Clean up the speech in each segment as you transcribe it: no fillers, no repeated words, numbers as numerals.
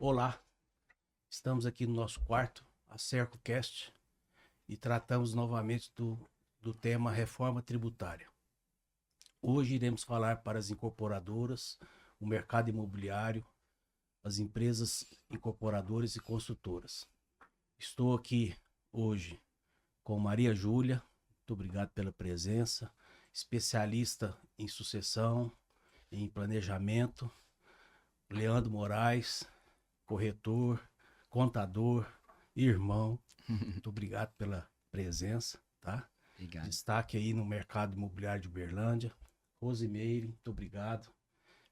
Olá, estamos aqui no nosso quarto, a CercoCast, e tratamos novamente do tema reforma tributária. Hoje iremos falar para as incorporadoras, o mercado imobiliário, as empresas incorporadoras e construtoras. Estou aqui hoje com Maria Júlia, muito obrigado pela presença, especialista em sucessão, em planejamento, Leandro Moraes, corretor, contador, irmão. Muito obrigado pela presença, tá? Obrigado. Destaque aí no mercado imobiliário de Uberlândia. Rosimeire, muito obrigado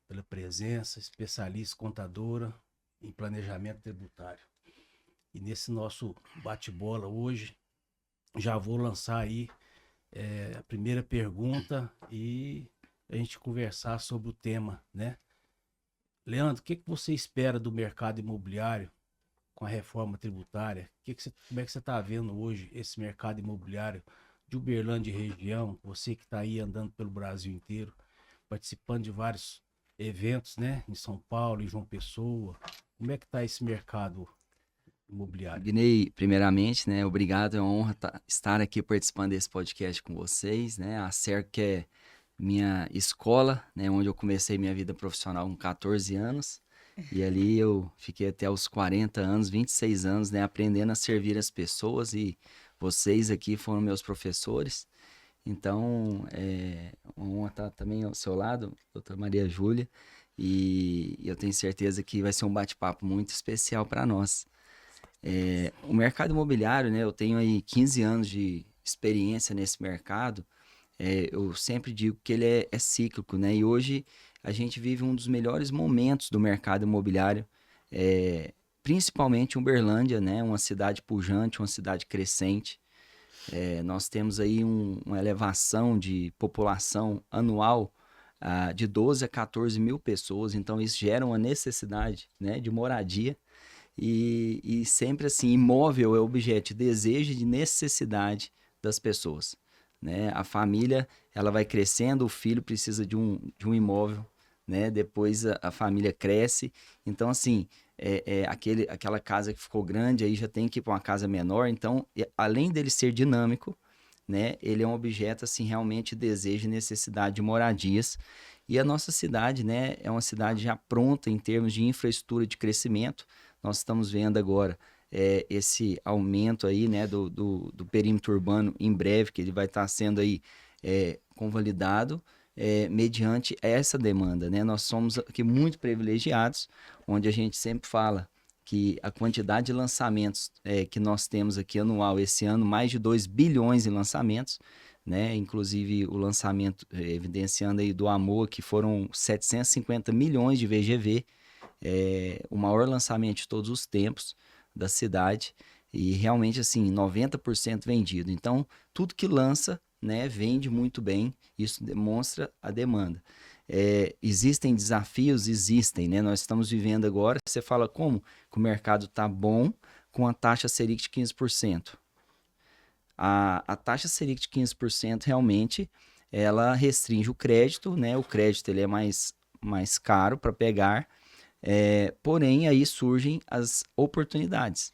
pela presença, especialista contadora em planejamento tributário. E nesse nosso bate-bola hoje, já vou lançar aí a primeira pergunta e a gente conversar sobre o tema, né? Leandro, o que você espera do mercado imobiliário com a reforma tributária? Como é que você está vendo hoje esse mercado imobiliário de Uberlândia e região? Você que está aí andando pelo Brasil inteiro, participando de vários eventos, né? Em São Paulo, em João Pessoa. Como é que está esse mercado imobiliário? Guinei, primeiramente, né, obrigado, é uma honra estar aqui participando desse podcast com vocês, né, a CERC é minha escola, né, onde eu comecei minha vida profissional com 14 anos, e ali eu fiquei até os 40 anos, 26 anos, né, aprendendo a servir as pessoas, e vocês aqui foram meus professores, então, é uma honra estar também ao seu lado, doutora Maria Júlia, e eu tenho certeza que vai ser um bate-papo muito especial para nós. O mercado imobiliário, né? Eu tenho aí 15 anos de experiência nesse mercado. Eu sempre digo que ele é cíclico, né? E hoje a gente vive um dos melhores momentos do mercado imobiliário, principalmente em Uberlândia, né? Uma cidade pujante, uma cidade crescente. Nós temos aí uma elevação de população anual de 12 a 14 mil pessoas, então isso gera uma necessidade, né, de moradia. E sempre assim, imóvel é objeto de desejo e de necessidade das pessoas, né? A família, ela vai crescendo, o filho precisa de um imóvel, né? Depois a família cresce, então assim, aquela casa que ficou grande, aí já tem que ir para uma casa menor, então, além dele ser dinâmico, né? Ele é um objeto, assim, realmente de desejo e necessidade de moradias, e a nossa cidade, né, é uma cidade já pronta em termos de infraestrutura de crescimento. Nós estamos vendo agora esse aumento aí, né, do perímetro urbano em breve, que ele vai estar sendo aí convalidado mediante essa demanda, né? Nós somos aqui muito privilegiados, onde a gente sempre fala que a quantidade de lançamentos que nós temos aqui anual, esse ano, mais de 2 bilhões em lançamentos, né? Inclusive o lançamento evidenciando aí do Amor, que foram 750 milhões de VGV, o maior lançamento de todos os tempos da cidade e realmente assim 90% vendido. Então tudo que lança, né, vende muito bem. Isso demonstra a demanda. Existem desafios, existem, né? Nós estamos vivendo agora. Você fala como que o mercado está bom com a taxa Selic de 15%. A taxa Selic de 15% realmente ela restringe o crédito, né? O crédito ele é mais caro para pegar, porém, aí surgem as oportunidades,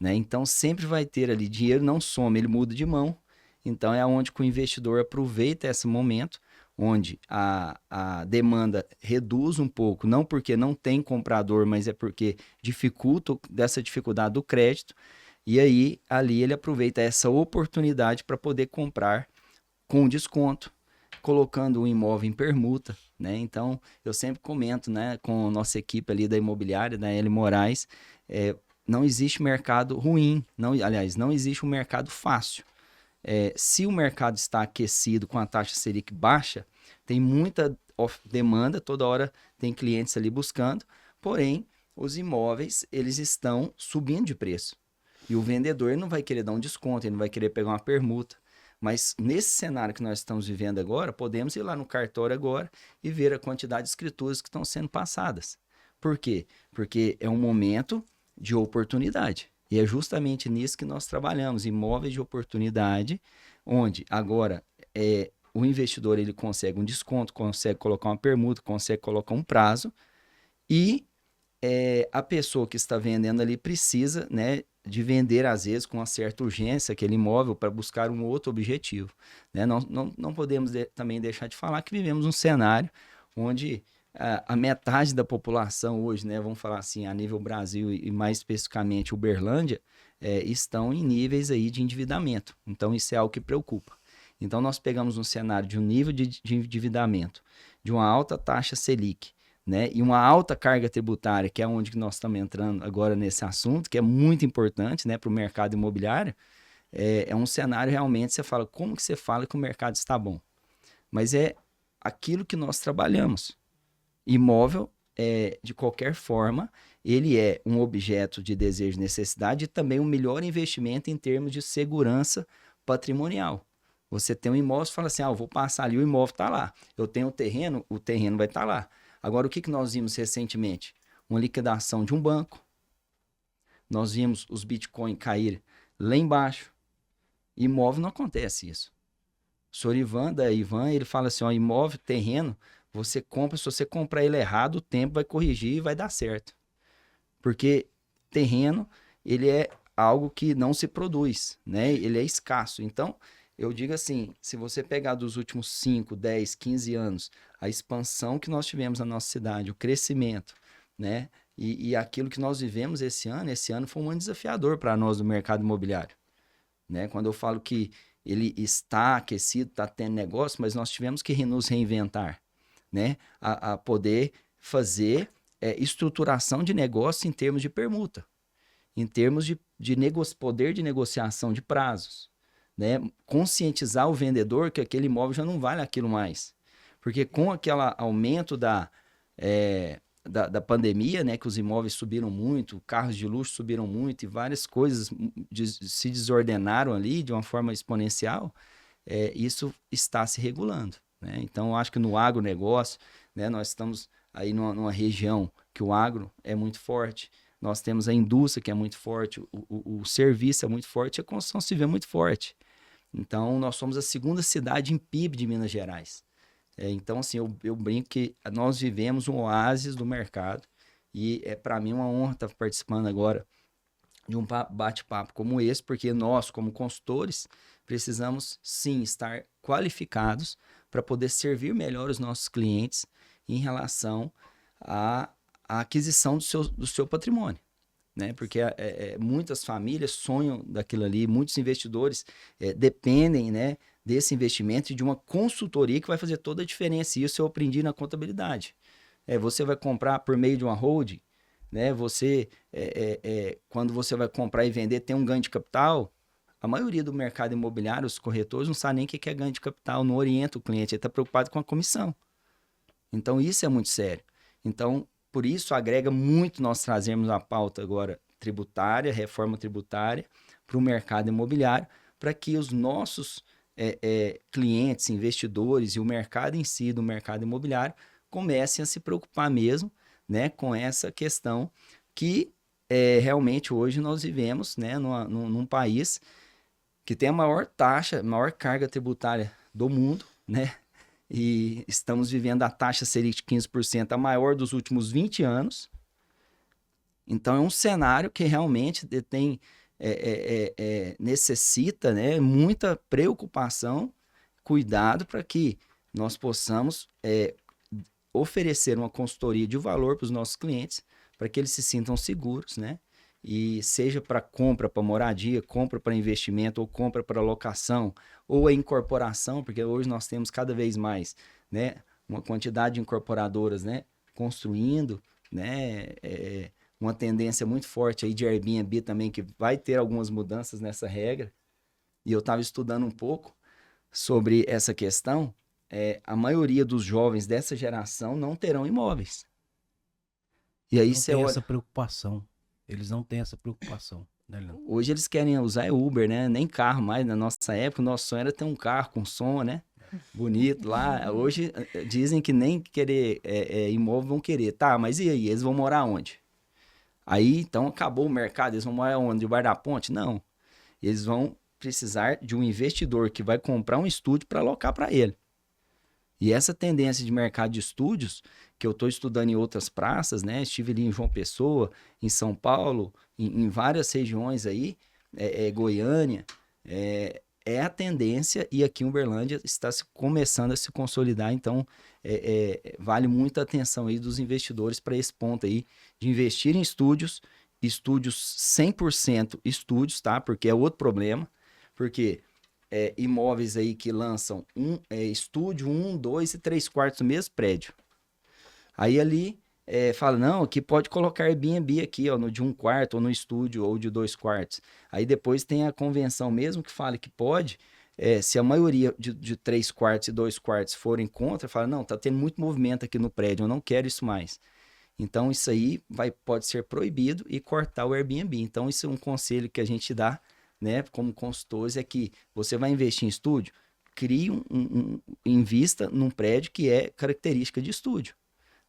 né? Então, sempre vai ter ali, dinheiro não some, ele muda de mão. Então, é onde que o investidor aproveita esse momento, onde a demanda reduz um pouco, não porque não tem comprador, mas é porque dificulta dessa dificuldade do crédito. E aí, ali ele aproveita essa oportunidade para poder comprar com desconto, colocando o imóvel em permuta, né? Então, eu sempre comento, né, com a nossa equipe ali da imobiliária, da L Moraes, não existe mercado ruim, não, aliás, não existe um mercado fácil. Se o mercado está aquecido com a taxa Selic baixa, tem muita demanda, toda hora tem clientes ali buscando, porém, os imóveis, eles estão subindo de preço. E o vendedor ele não vai querer dar um desconto, ele não vai querer pegar uma permuta. Mas nesse cenário que nós estamos vivendo agora, podemos ir lá no cartório agora e ver a quantidade de escrituras que estão sendo passadas. Por quê? Porque é um momento de oportunidade. E é justamente nisso que nós trabalhamos, imóveis de oportunidade, onde agora o investidor ele consegue um desconto, consegue colocar uma permuta, consegue colocar um prazo e a pessoa que está vendendo ali precisa, né, de vender, às vezes, com uma certa urgência, aquele imóvel para buscar um outro objetivo. Né? Não podemos também deixar de falar que vivemos um cenário onde a metade da população hoje, né, vamos falar assim, a nível Brasil e mais especificamente Uberlândia, estão em níveis aí de endividamento. Então, isso é algo que preocupa. Então, nós pegamos um cenário de um nível de endividamento, de uma alta taxa Selic, né, e uma alta carga tributária, que é onde que nós estamos entrando agora nesse assunto, que é muito importante, né, para o mercado imobiliário. É um cenário realmente, você fala, como que você fala que o mercado está bom? Mas é aquilo que nós trabalhamos. Imóvel, de qualquer forma, ele é um objeto de desejo e necessidade e também um melhor investimento em termos de segurança patrimonial. Você tem um imóvel, você fala assim, eu vou passar ali, o imóvel está lá. Eu tenho o terreno vai estar lá. Agora, o que nós vimos recentemente? Uma liquidação de um banco. Nós vimos os Bitcoin cair lá embaixo. Imóvel não acontece isso. O senhor Ivan, ele fala assim, imóvel, terreno, você compra, se você comprar ele errado, o tempo vai corrigir e vai dar certo. Porque terreno, ele é algo que não se produz, né? Ele é escasso. Então, eu digo assim, se você pegar dos últimos 5, 10, 15 anos, a expansão que nós tivemos na nossa cidade, o crescimento, né? E aquilo que nós vivemos esse ano foi um ano desafiador para nós do mercado imobiliário, né? Quando eu falo que ele está aquecido, está tendo negócio, mas nós tivemos que nos reinventar, né? A poder fazer estruturação de negócio em termos de permuta, em termos de poder de negociação de prazos, né? Conscientizar o vendedor que aquele imóvel já não vale aquilo mais. Porque com aquele aumento da pandemia, né, que os imóveis subiram muito, carros de luxo subiram muito e várias coisas se desordenaram ali de uma forma exponencial, isso está se regulando, né? Então, eu acho que no agronegócio, né, nós estamos aí numa região que o agro é muito forte, nós temos a indústria que é muito forte, o serviço é muito forte, a construção civil é muito forte. Então, nós somos a segunda cidade em PIB de Minas Gerais. Então, assim, eu brinco que nós vivemos um oásis do mercado e para mim uma honra estar participando agora de um bate-papo como esse, porque nós, como consultores, precisamos sim estar qualificados para poder servir melhor os nossos clientes em relação à aquisição do seu patrimônio. Né? Porque muitas famílias sonham daquilo ali, muitos investidores dependem, né, desse investimento e de uma consultoria que vai fazer toda a diferença. E isso eu aprendi na contabilidade. Você vai comprar por meio de uma holding, né? Quando você vai comprar e vender, tem um ganho de capital. A maioria do mercado imobiliário, os corretores, não sabem nem o que é ganho de capital, não orienta o cliente, ele está preocupado com a comissão. Então, isso é muito sério. Então, por isso, agrega muito nós trazermos a pauta agora tributária, reforma tributária, para o mercado imobiliário, para que os nossos clientes, investidores e o mercado em si do mercado imobiliário comecem a se preocupar mesmo, né, com essa questão que realmente hoje nós vivemos, né, num país que tem a maior taxa, maior carga tributária do mundo, né? E estamos vivendo a taxa Selic de 15%, a maior dos últimos 20 anos. Então, é um cenário que realmente necessita, né, muita preocupação, cuidado para que nós possamos oferecer uma consultoria de valor para os nossos clientes, para que eles se sintam seguros, né? E seja para compra, para moradia, compra para investimento, ou compra para locação, ou a incorporação, porque hoje nós temos cada vez mais, né, uma quantidade de incorporadoras, né, construindo, né, uma tendência muito forte aí de Airbnb também, que vai ter algumas mudanças nessa regra. E eu estava estudando um pouco sobre essa questão. A maioria dos jovens dessa geração não terão imóveis. E aí você olha... essa preocupação. Eles não têm essa preocupação, né, Leandro? Hoje eles querem usar Uber, né? Nem carro mais. Na nossa época, o nosso sonho era ter um carro com som, né? Bonito lá. Hoje dizem que nem querer imóvel vão querer. Tá, mas e aí? Eles vão morar onde? Aí, então, acabou o mercado. Eles vão morar onde? Debaixo da ponte? Não. Eles vão precisar de um investidor que vai comprar um estúdio para alocar para ele. E essa tendência de mercado de estúdios, que eu estou estudando em outras praças, né? Estive ali em João Pessoa, em São Paulo, em várias regiões aí, Goiânia, é a tendência, e aqui em Uberlândia está começando a se consolidar, então vale muita atenção aí dos investidores para esse ponto aí, de investir em estúdios 100% estúdios, tá? Porque é outro problema, porque imóveis aí que lançam estúdio 1, 2 e 3 quartos no mesmo prédio. Aí ali fala, não, aqui pode colocar Airbnb aqui, ó, no de 1 quarto, ou no estúdio, ou de 2 quartos. Aí depois tem a convenção, mesmo que fale que pode, se a maioria de 3 quartos e 2 quartos forem contra, fala, não, tá tendo muito movimento aqui no prédio, eu não quero isso mais. Então isso aí pode ser proibido e cortar o Airbnb. Então isso é um conselho que a gente dá, né, como consultores, é que você vai investir em estúdio, crie invista num prédio que é característica de estúdio,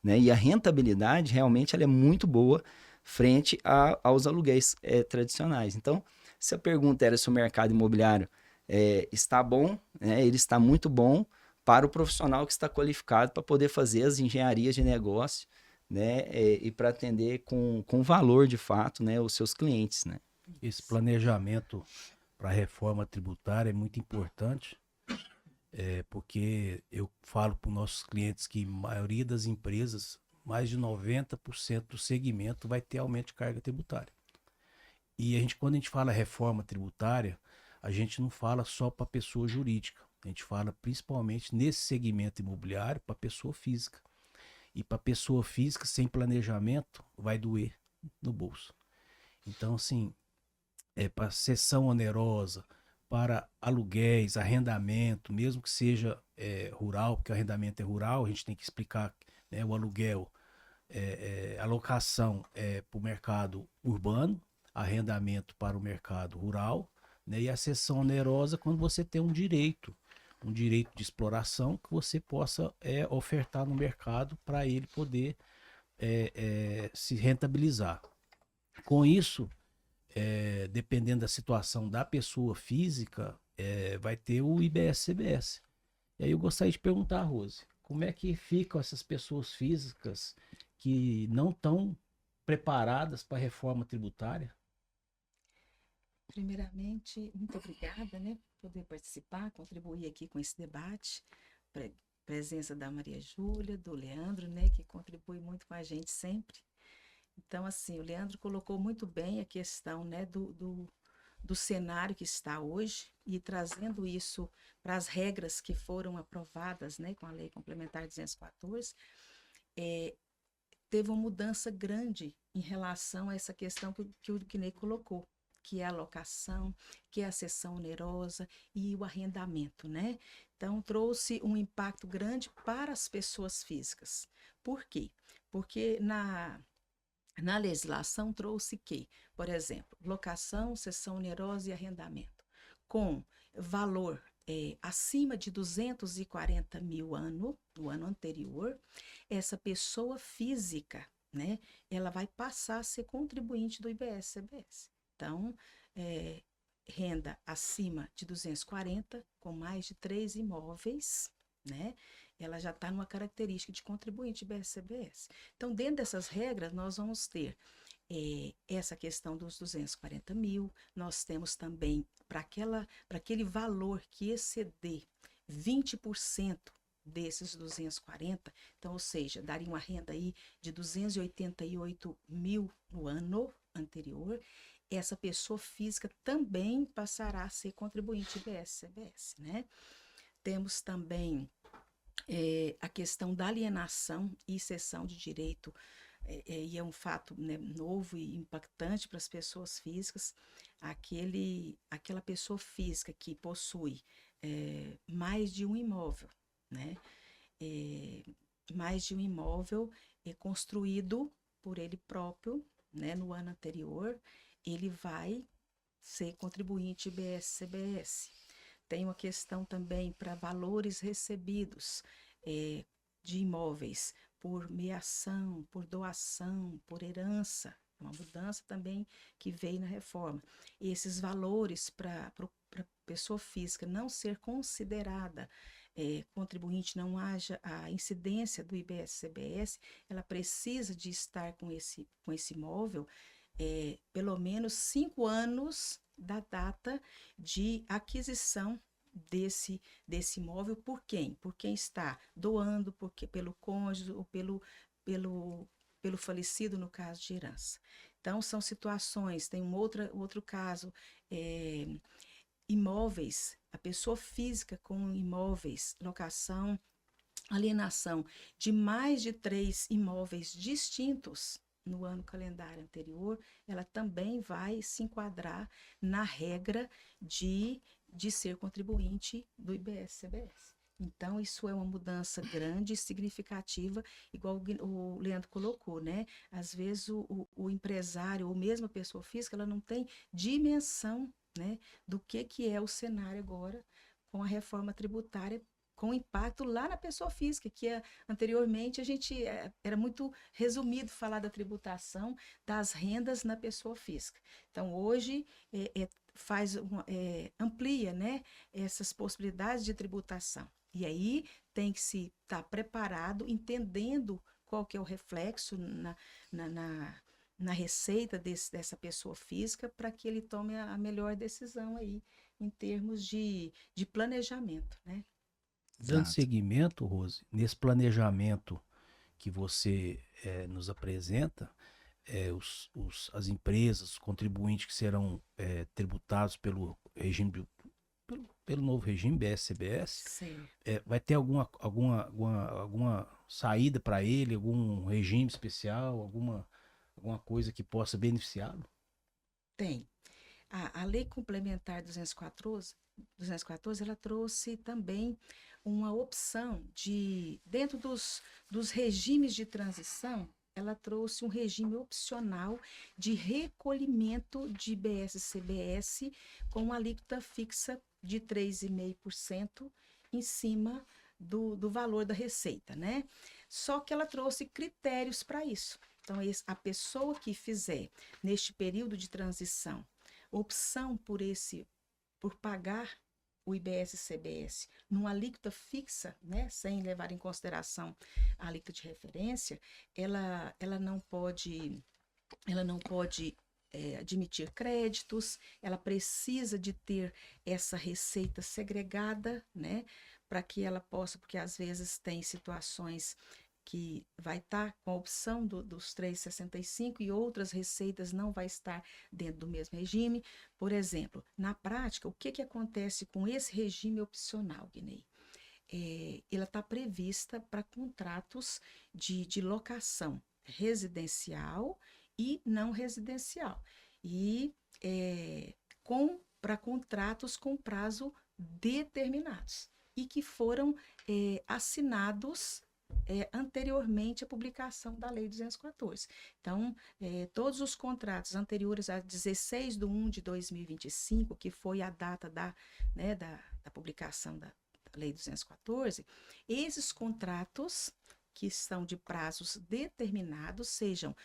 né? E a rentabilidade realmente ela é muito boa frente aos aluguéis tradicionais. Então, se a pergunta era se o mercado imobiliário está bom, né, ele está muito bom para o profissional que está qualificado para poder fazer as engenharias de negócio, né, e para atender com valor de fato, né, os seus clientes, né? Esse planejamento para a reforma tributária é muito importante, porque eu falo para os nossos clientes que a maioria das empresas, mais de 90% do segmento vai ter aumento de carga tributária. E quando a gente fala reforma tributária, a gente não fala só para pessoa jurídica, a gente fala principalmente nesse segmento imobiliário para pessoa física. E para pessoa física, sem planejamento, vai doer no bolso. Então, assim, para cessão onerosa, para aluguéis, arrendamento, mesmo que seja rural, porque o arrendamento é rural, a gente tem que explicar, né, o aluguel, a locação para o mercado urbano, arrendamento para o mercado rural, né, e a cessão onerosa quando você tem um direito de exploração que você possa ofertar no mercado para ele poder se rentabilizar. Com isso, dependendo da situação da pessoa física, vai ter o IBS-CBS. E aí eu gostaria de perguntar, Rose, como é que ficam essas pessoas físicas que não estão preparadas para a reforma tributária? Primeiramente, muito obrigada, né, por poder participar, contribuir aqui com esse debate. Presença da Maria Júlia, do Leandro, né, que contribui muito com a gente sempre. Então, assim, o Leandro colocou muito bem a questão, né, do cenário que está hoje e trazendo isso para as regras que foram aprovadas, né, com a Lei Complementar 214, teve uma mudança grande em relação a essa questão que o Guinei colocou, que é a locação, que é a cessão onerosa e o arrendamento, né? Então, trouxe um impacto grande para as pessoas físicas. Por quê? Porque na legislação trouxe que, por exemplo, locação, cessão onerosa e arrendamento, com valor acima de 240 mil no ano anterior, essa pessoa física, né, ela vai passar a ser contribuinte do IBS-CBS. Então, renda acima de 240, com mais de 3 imóveis, né, ela já está numa característica de contribuinte IBS-CBS. Então, dentro dessas regras, nós vamos ter essa questão dos 240 mil, nós temos também para aquele valor que exceder 20% desses 240, então, ou seja, daria uma renda aí de 288 mil no ano anterior, essa pessoa física também passará a ser contribuinte IBS-CBS, né? Temos também a questão da alienação e cessão de direito, e é um fato, né, novo e impactante para as pessoas físicas, aquela pessoa física que possui mais de um imóvel, né? Mais de um imóvel construído por ele próprio, né, no ano anterior, ele vai ser contribuinte IBS-CBS. Tem uma questão também para valores recebidos de imóveis por meação, por doação, por herança, uma mudança também que veio na reforma. E esses valores para a pessoa física não ser considerada contribuinte não haja a incidência do IBS-CBS, ela precisa de estar com esse imóvel pelo menos 5 anos da data de aquisição desse imóvel. Por quem? Por quem está doando, pelo cônjuge ou pelo falecido no caso de herança. Então, são situações, tem outro caso, imóveis, a pessoa física com imóveis, locação, alienação de mais de 3 imóveis distintos no ano calendário anterior, ela também vai se enquadrar na regra de ser contribuinte do IBS-CBS. Então, isso é uma mudança grande e significativa, igual o Leandro colocou, né? Às vezes, o empresário, ou mesmo a pessoa física, ela não tem dimensão, né, do que é o cenário agora com a reforma tributária, com impacto lá na pessoa física, que anteriormente a gente era muito resumido falar da tributação das rendas na pessoa física. Então, hoje amplia, né, essas possibilidades de tributação. E aí tem que se estar preparado, entendendo qual que é o reflexo na receita dessa pessoa física, para que ele tome a melhor decisão aí em termos de planejamento, né? Dando Exato. seguimento, Rose, nesse planejamento que você nos apresenta, as empresas, os contribuintes que serão tributados pelo regime, pelo novo regime BS-CBS, vai ter alguma saída para ele, algum regime especial, alguma coisa que possa beneficiá-lo? Tem. A Lei Complementar 214, ela trouxe também uma opção dentro dos regimes de transição, ela trouxe um regime opcional de recolhimento de IBS-CBS com alíquota fixa de 3,5% em cima do valor da receita, né? Só que ela trouxe critérios para isso. Então, a pessoa que fizer, neste período de transição, opção por pagar o IBS-CBS numa alíquota fixa, né, sem levar em consideração a alíquota de referência, ela não pode admitir créditos, ela precisa de ter essa receita segregada, né, para que ela possa, porque às vezes tem situações que vai estar com a opção dos 3,65 e outras receitas não vai estar dentro do mesmo regime. Por exemplo, na prática, o que acontece com esse regime opcional, Guinei? Ela está prevista para contratos de locação residencial e não residencial. E para contratos com prazo determinados e que foram assinados anteriormente à publicação da Lei 214. Então, todos os contratos anteriores a 16/1/2025, que foi a data da publicação da Lei 214, esses contratos que são de prazos determinados, sejam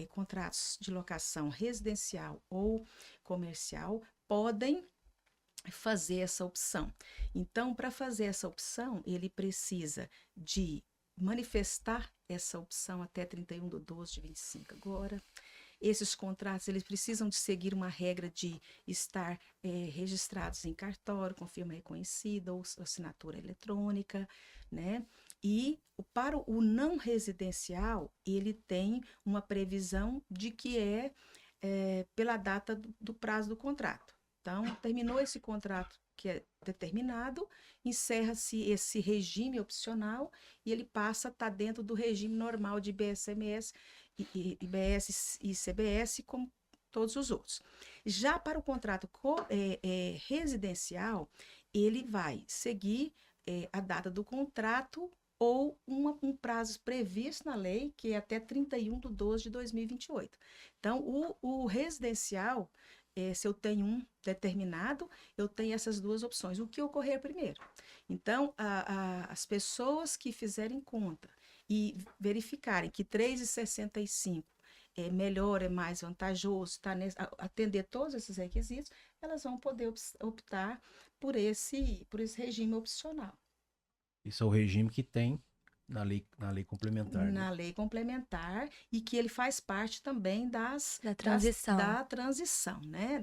contratos de locação residencial ou comercial, podem fazer essa opção. Então, para fazer essa opção, ele precisa de manifestar essa opção até 31/12/25 agora. Esses contratos, eles precisam de seguir uma regra de estar registrados em cartório, com firma reconhecida ou assinatura eletrônica, né? E para o não residencial, ele tem uma previsão de que pela data do prazo do contrato. Então, terminou esse contrato que é determinado, encerra-se esse regime opcional e ele passa a estar dentro do regime normal de IBS e CBS, como todos os outros. Já para o contrato residencial, ele vai seguir a data do contrato ou um prazo previsto na lei, que é até 31/12/2028. Então, o residencial, se eu tenho um determinado, eu tenho essas duas opções. O que ocorrer primeiro? Então, as pessoas que fizerem conta e verificarem que 3,65 é melhor, é mais vantajoso, atender todos esses requisitos, elas vão poder optar por esse regime opcional. Isso é o regime que tem na lei complementar, né? Na lei complementar, e que ele faz parte também Da transição. da transição, né?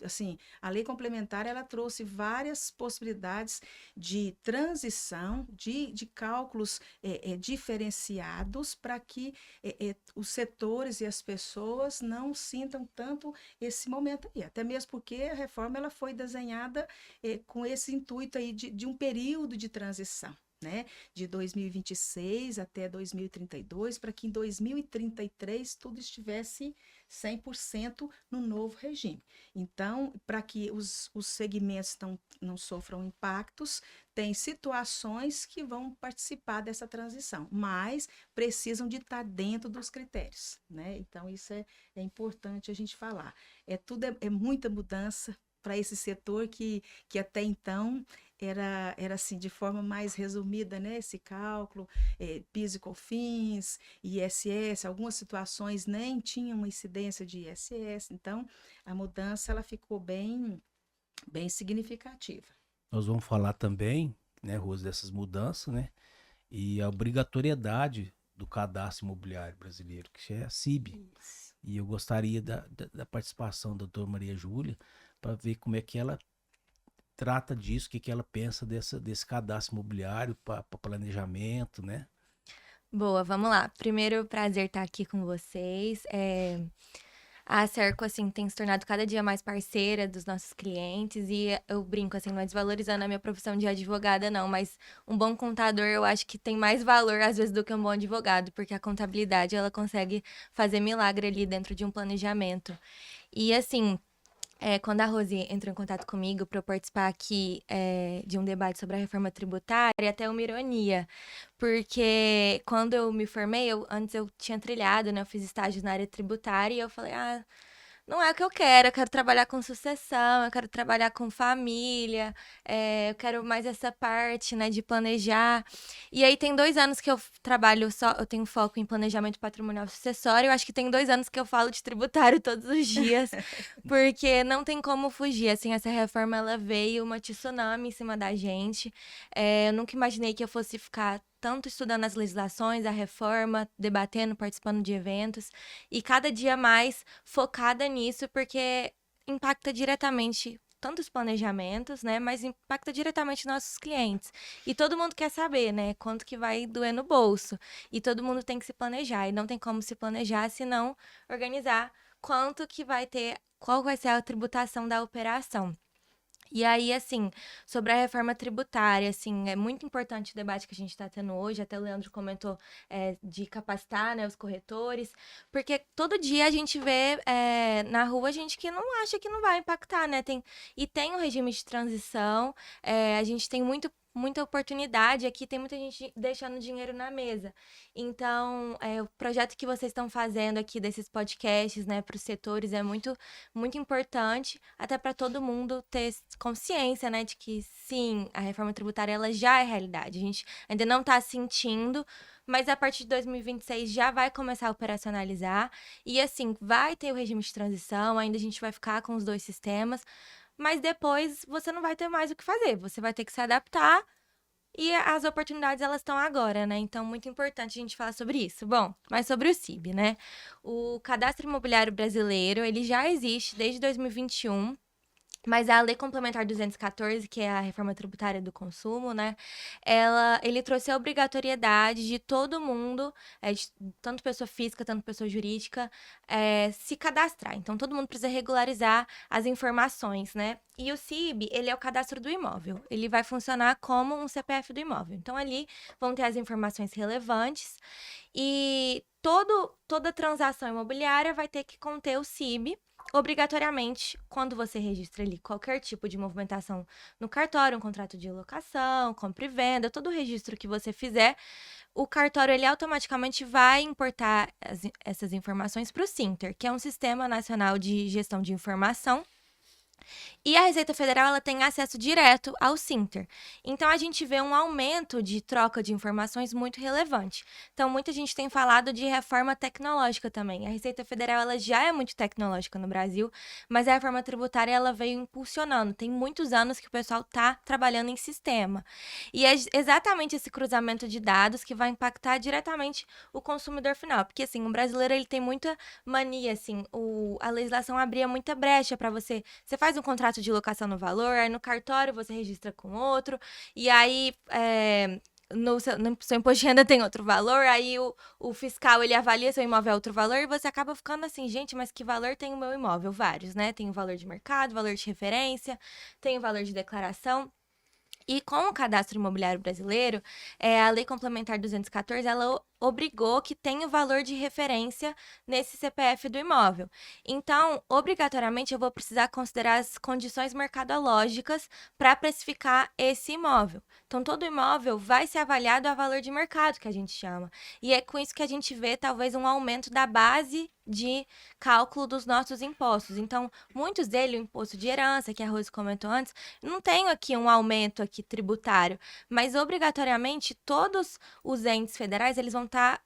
Assim, a lei complementar, ela trouxe várias possibilidades de transição, de cálculos diferenciados para que os setores e as pessoas não sintam tanto esse momento aí. Até mesmo porque a reforma ela foi desenhada com esse intuito aí de um período de transição, né, de 2026 até 2032, para que em 2033 tudo estivesse 100% no novo regime. Então, para que os segmentos não sofram impactos, tem situações que vão participar dessa transição, mas precisam de estar dentro dos critérios, né? Então, isso é importante a gente falar. É muita mudança para esse setor que até então era assim, de forma mais resumida, né? Esse cálculo, PIS e COFINS, ISS, algumas situações nem tinham incidência de ISS, então a mudança ela ficou bem significativa. Nós vamos falar também, né, Rose, dessas mudanças, né? E a obrigatoriedade do cadastro imobiliário brasileiro, que é a CIB. Isso. E eu gostaria da participação da doutora Maria Júlia para ver como é que ela trata disso, o que ela pensa desse cadastro imobiliário para planejamento, né? Boa, vamos lá. Primeiro, prazer estar aqui com vocês. A Serco, assim, tem se tornado cada dia mais parceira dos nossos clientes e eu brinco, assim, não é desvalorizando a minha profissão de advogada, não, mas um bom contador eu acho que tem mais valor, às vezes, do que um bom advogado, porque a contabilidade, ela consegue fazer milagre ali dentro de um planejamento. E, assim, quando a Rose entrou em contato comigo para eu participar aqui de um debate sobre a reforma tributária, até uma ironia, porque quando eu me formei, antes eu tinha trilhado, né? Eu fiz estágios na área tributária e eu falei, não é o que eu quero trabalhar com sucessão, eu quero trabalhar com família, eu quero mais essa parte, né, de planejar. E aí tem 2 anos que eu trabalho eu tenho foco em planejamento patrimonial sucessório, eu acho que tem 2 anos que eu falo de tributário todos os dias, porque não tem como fugir, assim, essa reforma, ela veio uma tsunami em cima da gente, eu nunca imaginei que eu fosse ficar tanto estudando as legislações, a reforma, debatendo, participando de eventos, e cada dia mais focada nisso, porque impacta diretamente tanto os planejamentos, né, mas impacta diretamente nossos clientes. E todo mundo quer saber, né, quanto que vai doer no bolso. E todo mundo tem que se planejar, e não tem como se planejar se não organizar quanto que vai ter, qual vai ser a tributação da operação. E aí, assim, sobre a reforma tributária, assim, é muito importante o debate que a gente está tendo hoje, até o Leandro comentou de capacitar, né, os corretores, porque todo dia a gente vê na rua gente que não acha que não vai impactar, né, tem um regime de transição, a gente tem muita oportunidade aqui, tem muita gente deixando dinheiro na mesa. Então, o projeto que vocês estão fazendo aqui desses podcasts, né, para os setores é muito, muito importante, até para todo mundo ter consciência, né, de que sim, a reforma tributária ela já é realidade. A gente ainda não está sentindo, mas a partir de 2026 já vai começar a operacionalizar. E assim, vai ter o regime de transição, ainda a gente vai ficar com os 2 sistemas, mas depois você não vai ter mais o que fazer, você vai ter que se adaptar e as oportunidades elas estão agora, né? Então, muito importante a gente falar sobre isso. Bom, mas sobre o CIB, né? O Cadastro Imobiliário Brasileiro, ele já existe desde 2021, mas a Lei Complementar 214, que é a reforma tributária do consumo, né? Ele trouxe a obrigatoriedade de todo mundo, tanto pessoa física, tanto pessoa jurídica, se cadastrar. Então, todo mundo precisa regularizar as informações, né? E o CIB, ele é o cadastro do imóvel. Ele vai funcionar como um CPF do imóvel. Então, ali vão ter as informações relevantes e toda transação imobiliária vai ter que conter o CIB, obrigatoriamente, quando você registra ali qualquer tipo de movimentação no cartório, um contrato de locação, compra e venda, todo o registro que você fizer, o cartório ele automaticamente vai importar essas informações para o Sinter, que é um Sistema Nacional de Gestão de Informação, E a Receita Federal ela tem acesso direto ao Sinter. Então a gente vê um aumento de troca de informações muito relevante. Então muita gente tem falado de reforma tecnológica também. A Receita Federal ela já é muito tecnológica no Brasil, mas a reforma tributária ela veio impulsionando. Tem muitos anos que o pessoal está trabalhando em sistema. E é exatamente esse cruzamento de dados que vai impactar diretamente o consumidor final. Porque assim, o brasileiro ele tem muita mania, assim, a legislação abria muita brecha para você faz um contrato de locação no valor, aí no cartório você registra com outro, e aí no seu imposto de renda tem outro valor, aí o fiscal ele avalia seu imóvel a outro valor e você acaba ficando assim, gente, mas que valor tem o meu imóvel? Vários, né? Tem o valor de mercado, valor de referência, tem o valor de declaração. E com o cadastro imobiliário brasileiro, a Lei Complementar 214, ela obrigou que tenha o valor de referência nesse CPF do imóvel. Então, obrigatoriamente, eu vou precisar considerar as condições mercadológicas para precificar esse imóvel. Então, todo imóvel vai ser avaliado a valor de mercado, que a gente chama. E é com isso que a gente vê, talvez, um aumento da base de cálculo dos nossos impostos. Então, muitos deles, o imposto de herança, que a Rose comentou antes, não tem aqui um aumento aqui tributário, mas obrigatoriamente todos os entes federais eles vão estar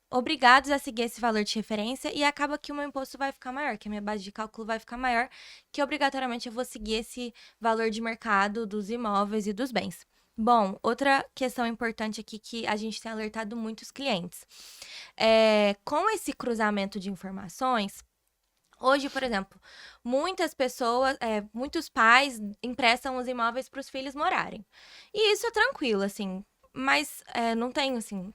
obrigados a seguir esse valor de referência e acaba que o meu imposto vai ficar maior, que a minha base de cálculo vai ficar maior, que obrigatoriamente eu vou seguir esse valor de mercado dos imóveis e dos bens. Bom, outra questão importante aqui que a gente tem alertado muitos clientes. Com esse cruzamento de informações, hoje, por exemplo, muitas pessoas, muitos pais emprestam os imóveis para os filhos morarem. E isso é tranquilo, assim. Mas não tem, assim,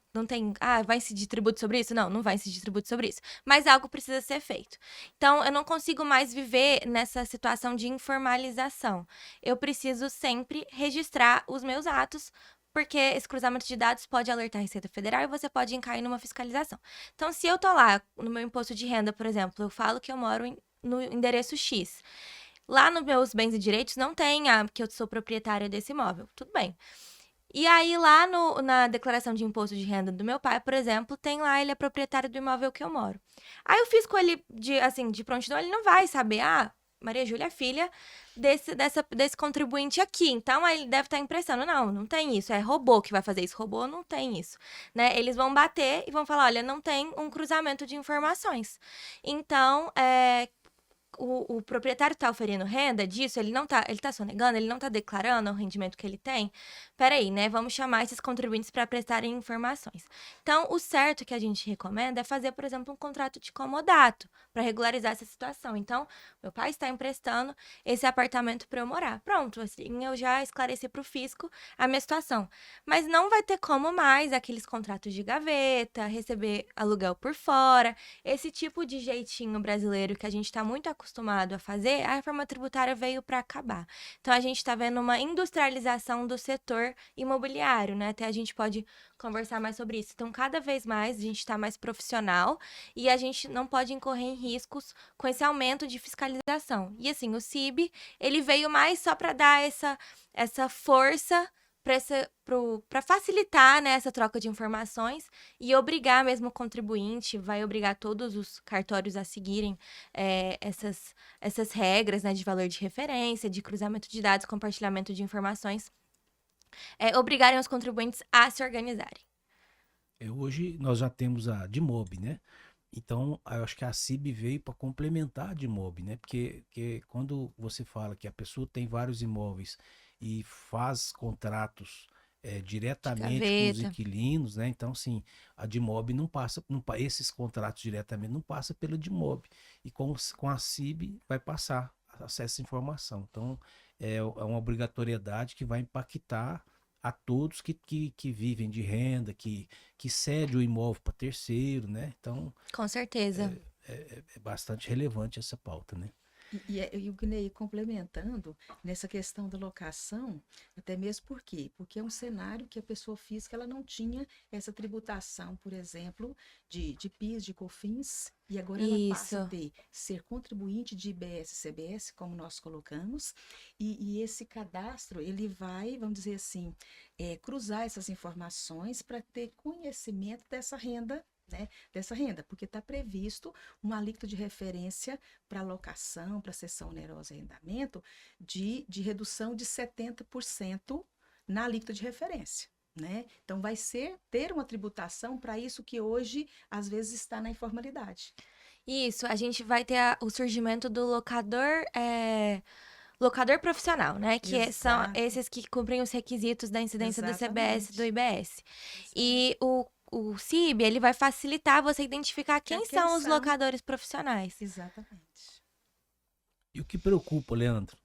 vai incidir tributo sobre isso? Não, não vai incidir tributo sobre isso. Mas algo precisa ser feito. Então, eu não consigo mais viver nessa situação de informalização. Eu preciso sempre registrar os meus atos, porque esse cruzamento de dados pode alertar a Receita Federal e você pode cair numa fiscalização. Então, se eu tô lá no meu imposto de renda, por exemplo, eu falo que eu moro no endereço X. Lá nos meus bens e direitos não tem que eu sou proprietária desse imóvel. Tudo bem. E aí, lá na declaração de imposto de renda do meu pai, por exemplo, tem lá, ele é proprietário do imóvel que eu moro. Aí o fisco, ele, de prontidão, ele não vai saber, Maria Júlia é filha desse contribuinte aqui, então aí ele deve estar emprestando. Não, não tem isso, é robô que vai fazer isso, robô não tem isso, né? Eles vão bater e vão falar, olha, não tem um cruzamento de informações. Então, o proprietário está oferindo renda disso, ele tá sonegando, ele não tá declarando o rendimento que ele tem. Peraí, né? Vamos chamar esses contribuintes para prestarem informações. Então, o certo que a gente recomenda é fazer, por exemplo, um contrato de comodato para regularizar essa situação. Então, meu pai está emprestando esse apartamento para eu morar. Pronto, assim eu já esclareci para o fisco a minha situação. Mas não vai ter como mais aqueles contratos de gaveta, receber aluguel por fora, esse tipo de jeitinho brasileiro que a gente está muito acostumado a fazer, a reforma tributária veio para acabar. Então, a gente está vendo uma industrialização do setor imobiliário, né? Até a gente pode conversar mais sobre isso. Então, cada vez mais a gente está mais profissional e a gente não pode incorrer em riscos com esse aumento de fiscalização. E assim, o CIB, ele veio mais só para dar essa força para facilitar, né, essa troca de informações e obrigar mesmo o contribuinte, vai obrigar todos os cartórios a seguirem essas regras, né, de valor de referência, de cruzamento de dados, compartilhamento de informações, obrigarem os contribuintes a se organizarem. Hoje nós já temos a DIMOB, né? Então, eu acho que a CIB veio para complementar a DIMOB, né? Porque quando você fala que a pessoa tem vários imóveis e faz contratos diretamente com os Gaveta. inquilinos, né? Então, sim, a DIMOB esses contratos diretamente não passam pela DIMOB. E com a CIB vai passar acesso à informação. Então, é uma obrigatoriedade que vai impactar a todos que vivem de renda, que cede o imóvel para terceiro, né? Então, Com certeza. é bastante relevante essa pauta, né? E o Gnei complementando nessa questão da locação, até mesmo por quê? Porque é um cenário que a pessoa física ela não tinha essa tributação, por exemplo, de PIS, de COFINS, e agora ela passa a Isso. ser contribuinte de IBS, CBS, como nós colocamos, e esse cadastro, ele vai, vamos dizer assim, cruzar essas informações para ter conhecimento dessa renda né, dessa renda, porque está previsto um alíquota de referência para locação, para cessão onerosa e arrendamento, de redução de 70% na alíquota de referência. Né? Então, vai ter uma tributação para isso que hoje, às vezes, está na informalidade. Isso, a gente vai ter o surgimento do locador profissional, né? Que são Exato. esses que cumprem os requisitos da incidência do CBS e do IBS. Exato. E o CIB, ele vai facilitar você identificar quem são os locadores profissionais. Exatamente. E o que preocupa, Leandro,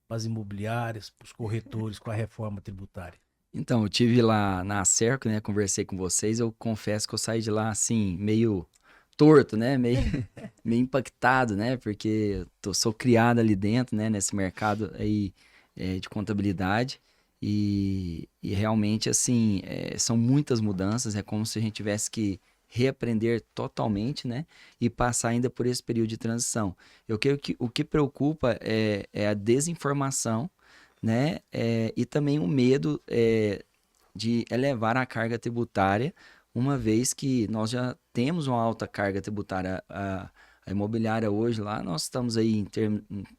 para as imobiliárias, para os corretores com a reforma tributária? Então, eu tive lá na Acerco, né? Conversei com vocês. Eu confesso que eu saí de lá, assim, meio torto, né? Meio impactado, né? Porque sou criado ali dentro, né? Nesse mercado aí de contabilidade. E realmente, assim, são muitas mudanças. É como se a gente tivesse que reaprender totalmente, né? E passar ainda por esse período de transição. Eu creio que o que preocupa é a desinformação, né? E também o medo de elevar a carga tributária, uma vez que nós já temos uma alta carga tributária. A imobiliária hoje lá, nós estamos aí em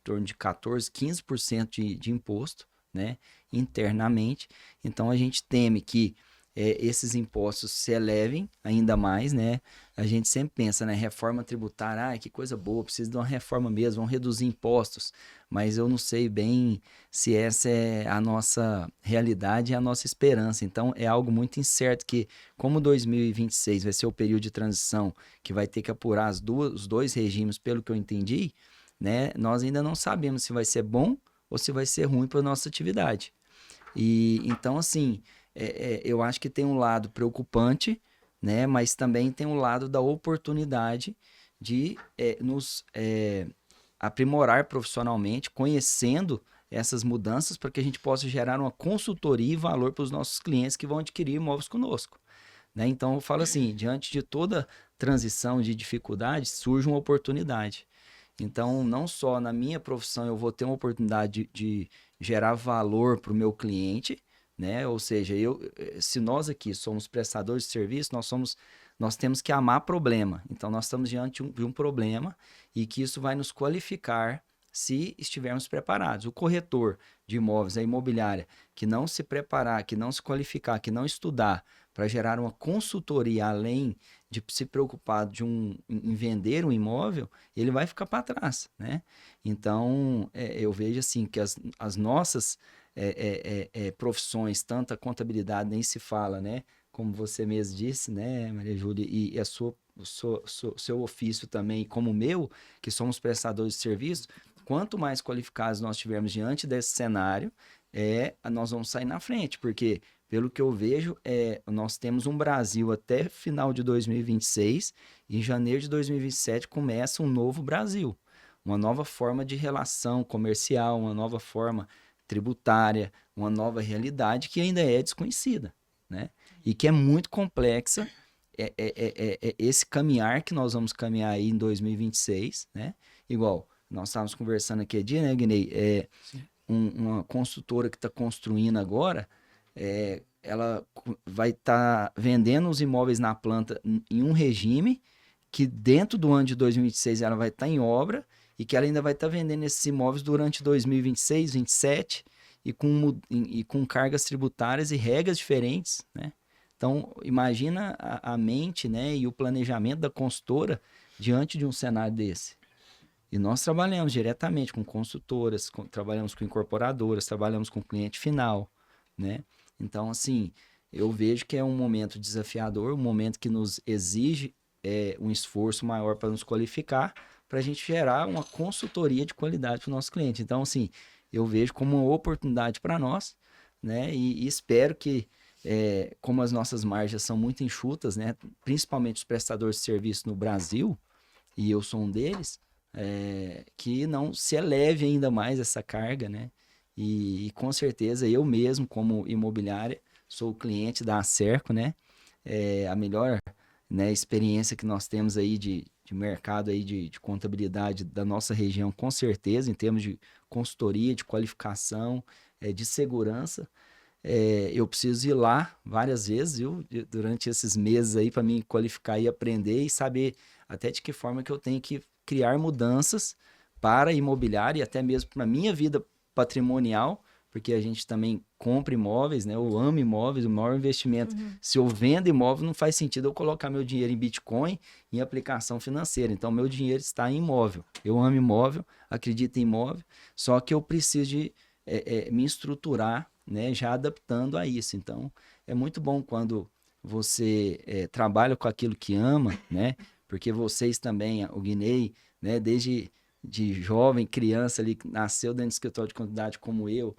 torno de 14%, 15% de imposto, né? Internamente. Então, a gente teme que esses impostos se elevem ainda mais, né? A gente sempre pensa, né? Reforma tributária, que coisa boa, precisa de uma reforma mesmo, vão reduzir impostos. Mas eu não sei bem se essa é a nossa realidade e a nossa esperança. Então, é algo muito incerto que, como 2026 vai ser o período de transição, que vai ter que apurar os dois regimes, pelo que eu entendi, né? Nós ainda não sabemos se vai ser bom ou se vai ser ruim para a nossa atividade. E então, assim, eu acho que tem um lado preocupante, né? Mas também tem um lado da oportunidade de nos aprimorar profissionalmente, conhecendo essas mudanças, para que a gente possa gerar uma consultoria e valor para os nossos clientes que vão adquirir imóveis conosco. Né? Então, eu falo assim, diante de toda transição de dificuldade, surge uma oportunidade. Então, não só na minha profissão eu vou ter uma oportunidade de gerar valor para o meu cliente, né? Ou seja, se nós aqui somos prestadores de serviço, nós temos que amar problema. Então, nós estamos diante de um problema e que isso vai nos qualificar se estivermos preparados. O corretor de imóveis, a imobiliária, que não se preparar, que não se qualificar, que não estudar para gerar uma consultoria além de se preocupar em vender um imóvel, ele vai ficar para trás, né? Então, eu vejo assim que as nossas profissões, tanto a contabilidade nem se fala, né? Como você mesmo disse, né, Maria Júlia, e o seu ofício também, como o meu, que somos prestadores de serviço, quanto mais qualificados nós tivermos diante desse cenário, nós vamos sair na frente, porque pelo que eu vejo, nós temos um Brasil até final de 2026, e em janeiro de 2027 começa um novo Brasil, uma nova forma de relação comercial, uma nova forma tributária, uma nova realidade que ainda é desconhecida, né? E que é muito complexa, esse caminhar que nós vamos caminhar aí em 2026, né? Igual, nós estávamos conversando aquele dia, né, Guinei? Uma construtora que está construindo agora, ela vai estar vendendo os imóveis na planta em um regime que dentro do ano de 2026 ela vai estar em obra e que ela ainda vai estar vendendo esses imóveis durante 2026, 2027 e com cargas tributárias e regras diferentes, né? Então, imagina a mente, né, e o planejamento da consultora diante de um cenário desse. E nós trabalhamos diretamente com consultoras, trabalhamos com incorporadoras, trabalhamos com cliente final, né? Então, assim, eu vejo que é um momento desafiador, um momento que nos exige um esforço maior para nos qualificar, para a gente gerar uma consultoria de qualidade para o nosso cliente. Então, assim, eu vejo como uma oportunidade para nós, né? E espero que, como as nossas margens são muito enxutas, né? Principalmente os prestadores de serviço no Brasil, e eu sou um deles, que não se eleve ainda mais essa carga, né? E com certeza eu mesmo, como imobiliária, sou cliente da Acerco, né? A melhor, né, experiência que nós temos aí de mercado aí de contabilidade da nossa região, com certeza, em termos de consultoria, de qualificação, de segurança. eu preciso ir lá várias vezes, viu? Durante esses meses aí, para me qualificar e aprender e saber até de que forma que eu tenho que criar mudanças para a imobiliária e até mesmo para a minha vida patrimonial, porque a gente também compra imóveis, né? Eu amo imóveis, o maior investimento. Se eu vendo imóvel, não faz sentido eu colocar meu dinheiro em Bitcoin, em aplicação financeira. Então, meu dinheiro está em imóvel. Eu amo imóvel, acredito em imóvel, só que eu preciso de me estruturar, né? Já adaptando a isso. Então, é muito bom quando você trabalha com aquilo que ama, né? Porque vocês também, o Guinei, né? Desde de jovem, criança ali, que nasceu dentro do escritório de contabilidade como eu,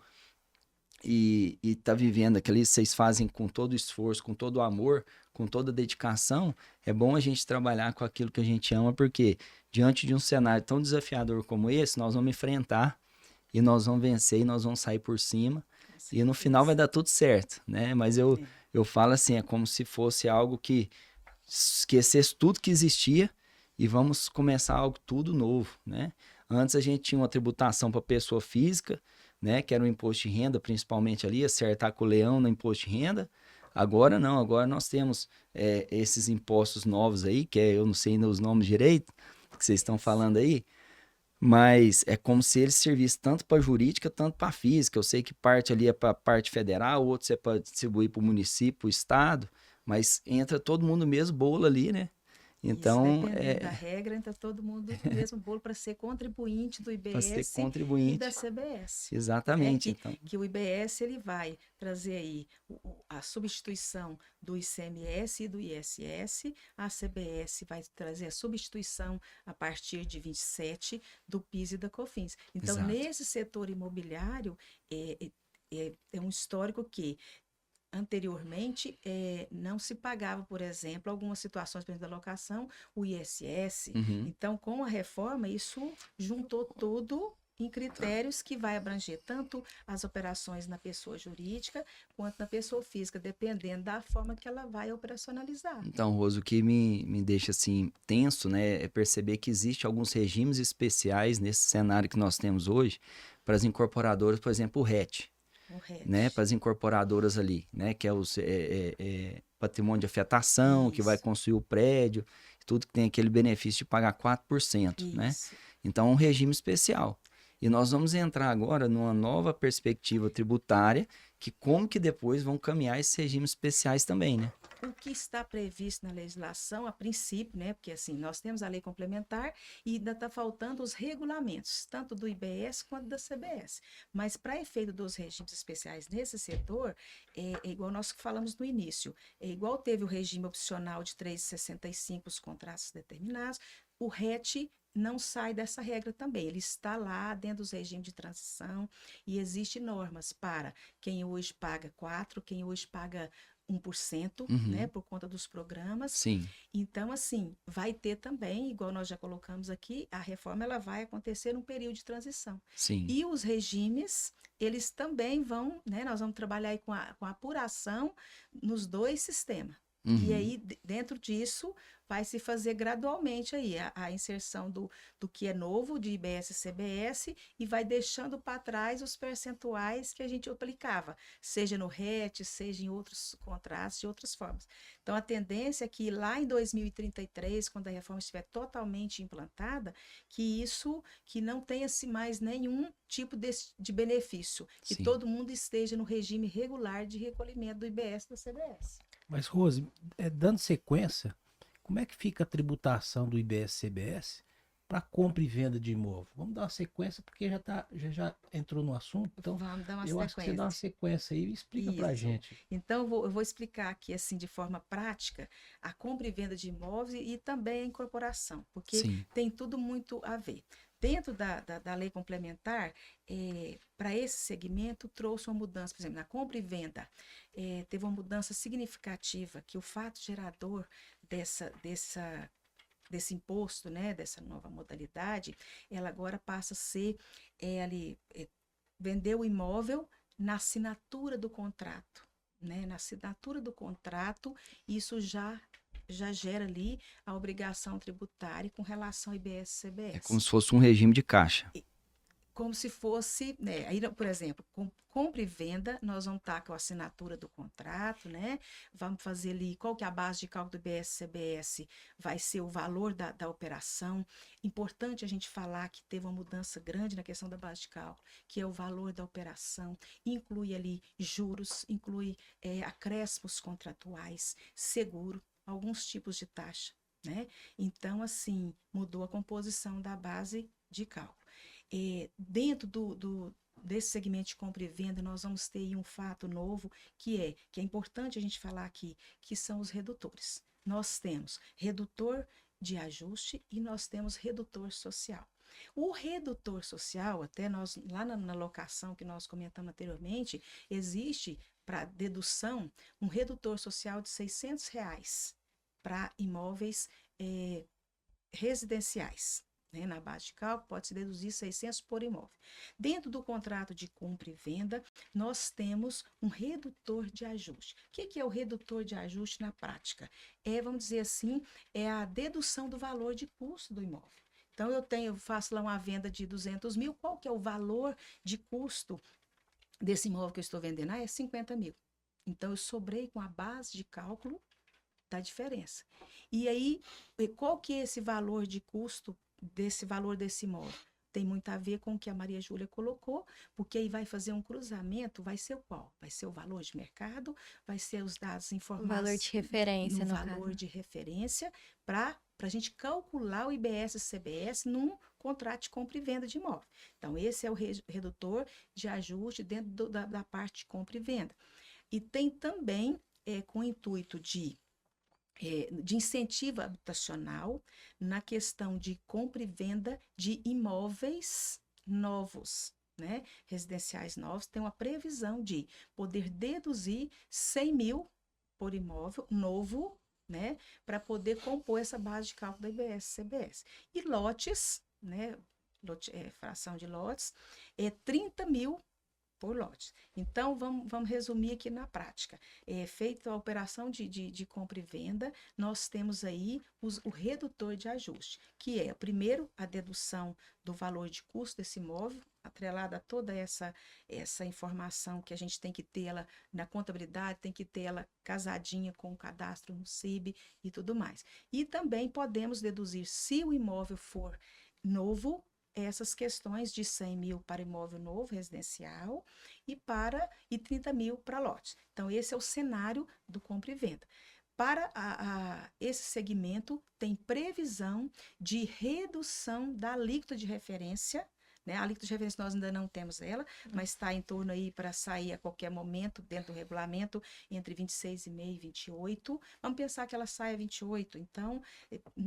e tá vivendo aquilo, vocês fazem com todo o esforço, com todo o amor, com toda a dedicação, é bom a gente trabalhar com aquilo que a gente ama, porque diante de um cenário tão desafiador como esse, nós vamos enfrentar e nós vamos vencer e nós vamos sair por cima e no final vai dar tudo certo, né? Mas eu falo assim, é como se fosse algo que esquecesse tudo que existia e vamos começar algo tudo novo, né? Antes a gente tinha uma tributação para pessoa física, né, que era o imposto de renda, principalmente ali, acertar com o leão no imposto de renda. Agora não, agora nós temos esses impostos novos aí, que eu não sei ainda os nomes direito, que vocês estão falando aí, mas é como se eles servissem tanto para a jurídica, tanto para a física. Eu sei que parte ali é para a parte federal, outros é para distribuir para o município, para o estado, mas entra todo mundo no mesmo bolo ali, né? Então, dependendo da regra, entra todo mundo no mesmo bolo para ser contribuinte do IBS e da CBS. Exatamente. Então. Que o IBS ele vai trazer aí a substituição do ICMS e do ISS, a CBS vai trazer a substituição a partir de 27 do PIS e da COFINS. Então, nesse setor imobiliário, é um histórico que anteriormente, não se pagava, por exemplo, algumas situações, por exemplo, da locação, o ISS. Então, com a reforma, isso juntou tudo em critérios que vai abranger tanto as operações na pessoa jurídica quanto na pessoa física, dependendo da forma que ela vai operacionalizar. Então, Rose, o que me deixa assim tenso, né, é perceber que existe alguns regimes especiais nesse cenário que nós temos hoje para as incorporadoras, por exemplo, o RET. Né, para as incorporadoras ali, né, que é o patrimônio de afetação, que vai construir o prédio, tudo que tem aquele benefício de pagar 4%, né? Então, é um regime especial. E nós vamos entrar agora numa nova perspectiva tributária, que como que depois vão caminhar esses regimes especiais também, né? O que está previsto na legislação, a princípio, né? Porque assim, nós temos a lei complementar e ainda está faltando os regulamentos, tanto do IBS quanto da CBS. Mas para efeito dos regimes especiais nesse setor, é igual nós falamos no início, é igual teve o regime opcional de 3,65 os contratos determinados, o RET não sai dessa regra também, ele está lá dentro dos regimes de transição e existem normas para quem hoje paga 4%, quem hoje paga 1%, né, por conta dos programas. Sim. Então, assim, vai ter também, igual nós já colocamos aqui, a reforma ela vai acontecer num período de transição. Sim. E os regimes, eles também vão, né, nós vamos trabalhar aí com a apuração nos dois sistemas. E aí, dentro disso, vai se fazer gradualmente aí a inserção do que é novo de IBS e CBS e vai deixando para trás os percentuais que a gente aplicava, seja no RET, seja em outros contratos, de outras formas. Então, a tendência é que lá em 2033, quando a reforma estiver totalmente implantada, que não tenha-se mais nenhum tipo de benefício, que todo mundo esteja no regime regular de recolhimento do IBS e da CBS. Mas, Rose, dando sequência, como é que fica a tributação do IBS-CBS para compra e venda de imóvel? Vamos dar uma sequência, porque já entrou no assunto. Então, vamos dar uma sequência. Acho que você dá uma sequência aí e explica para a gente. Então, eu vou explicar aqui, assim, de forma prática, a compra e venda de imóveis e também a incorporação, porque tem tudo muito a ver. Dentro da lei complementar, para esse segmento, trouxe uma mudança, por exemplo, na compra e venda, teve uma mudança significativa, que o fato gerador desse imposto, né, dessa nova modalidade, ela agora passa a ser, vender o imóvel na assinatura do contrato, né, na assinatura do contrato, isso já gera ali a obrigação tributária com relação ao IBS e CBS. É como se fosse um regime de caixa. como se fosse, né? Aí, por exemplo, compra e venda, nós vamos estar com a assinatura do contrato, né? Vamos fazer ali qual que é a base de cálculo do IBS-CBS, vai ser o valor da operação. Importante a gente falar que teve uma mudança grande na questão da base de cálculo, que é o valor da operação, inclui ali juros, inclui acréscimos contratuais, seguro, alguns tipos de taxa, né? Então, assim, mudou a composição da base de cálculo. Dentro desse segmento de compra e venda, nós vamos ter aí um fato novo, que é importante a gente falar aqui, que são os redutores. Nós temos redutor de ajuste e nós temos redutor social. O redutor social, até nós, lá na locação que nós comentamos anteriormente, existe para dedução um redutor social de R$600 para imóveis residenciais. Na base de cálculo, pode-se deduzir 600 por imóvel. Dentro do contrato de compra e venda, nós temos um redutor de ajuste. O que é o redutor de ajuste na prática? Vamos dizer assim, é a dedução do valor de custo do imóvel. Então, eu faço lá uma venda de 200 mil, qual que é o valor de custo desse imóvel que eu estou vendendo? É 50 mil. Então, eu sobrei com a base de cálculo da diferença. E aí, qual que é esse valor de custo desse valor desse imóvel? Tem muito a ver com o que a Maria Júlia colocou, porque aí vai fazer um cruzamento, vai ser o qual? Vai ser o valor de mercado, vai ser os dados informados. O valor de referência, no valor caso. De referência, para a gente calcular o IBS-CBS num contrato de compra e venda de imóvel. Então, esse é o redutor de ajuste dentro da parte de compra e venda. E tem também, com o intuito de incentivo habitacional na questão de compra e venda de imóveis novos, né? Residenciais novos, tem uma previsão de poder deduzir 100 mil por imóvel novo, né? Para poder compor essa base de cálculo da IBS-CBS. E lotes, né? Fração de lotes, 30 mil por lote. Então, vamos resumir aqui na prática. Feita a operação de compra e venda, nós temos aí o redutor de ajuste, que é, primeiro, a dedução do valor de custo desse imóvel, atrelada a toda essa informação que a gente tem que ter ela na contabilidade, tem que ter ela casadinha com o cadastro no CIB e tudo mais. E também podemos deduzir, se o imóvel for novo, essas questões de 100 mil para imóvel novo, residencial, e 30 mil para lotes. Então, esse é o cenário do compra e venda. Para esse segmento, tem previsão de redução da alíquota de referência, né? A alíquota de referência nós ainda não temos ela, mas está em torno aí para sair a qualquer momento, dentro do regulamento, entre 26,5% e 28%. Vamos pensar que ela saia 28%. Então,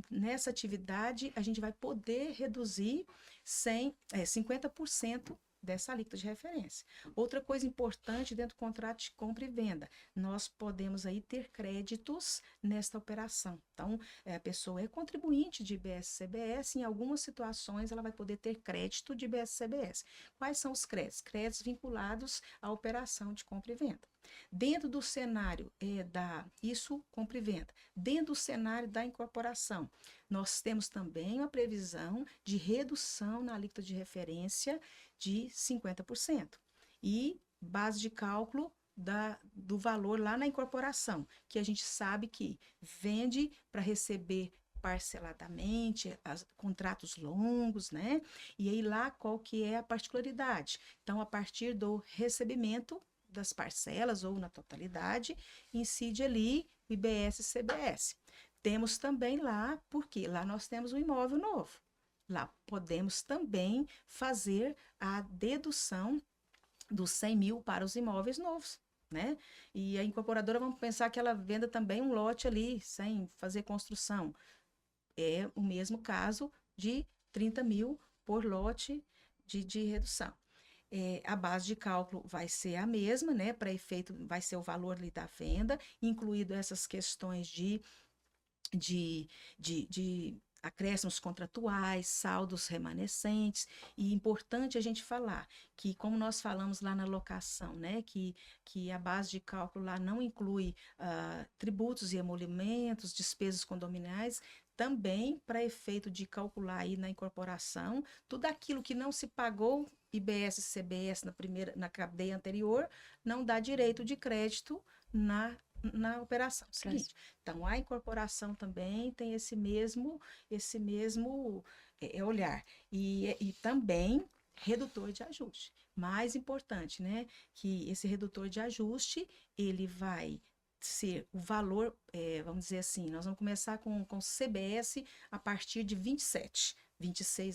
nessa atividade, a gente vai poder reduzir 50% dessa alíquota de referência. Outra coisa importante dentro do contrato de compra e venda, nós podemos aí ter créditos nesta operação. Então, a pessoa é contribuinte de IBS-CBS, em algumas situações ela vai poder ter crédito de IBS-CBS. Quais são os créditos? Créditos vinculados à operação de compra e venda. Dentro do cenário isso, compra e venda. Dentro do cenário da incorporação, nós temos também uma previsão de redução na alíquota de referência de 50%. E base de cálculo do valor lá na incorporação, que a gente sabe que vende para receber parceladamente, contratos longos, né? E aí lá qual que é a particularidade? Então, a partir do recebimento das parcelas ou na totalidade, incide ali o IBS-CBS. Temos também lá, porque lá nós temos um imóvel novo. Lá podemos também fazer a dedução dos 100 mil para os imóveis novos, né? E a incorporadora, vamos pensar que ela venda também um lote ali, sem fazer construção. É o mesmo caso de 30 mil por lote de redução. A base de cálculo vai ser a mesma, né? Para efeito, vai ser o valor ali da venda, incluído essas questões de acréscimos contratuais, saldos remanescentes. E importante a gente falar que, como nós falamos lá na locação, né? Que a base de cálculo lá não inclui tributos e emolumentos, despesas condominiais. também para efeito de calcular aí na incorporação, tudo aquilo que não se pagou IBS e CBS na cadeia anterior, não dá direito de crédito na operação seguinte. Então, a incorporação também tem esse mesmo olhar. E também redutor de ajuste. Mais importante, né? Que esse redutor de ajuste, ele vai ser o valor, vamos dizer assim, nós vamos começar com CBS a partir de 26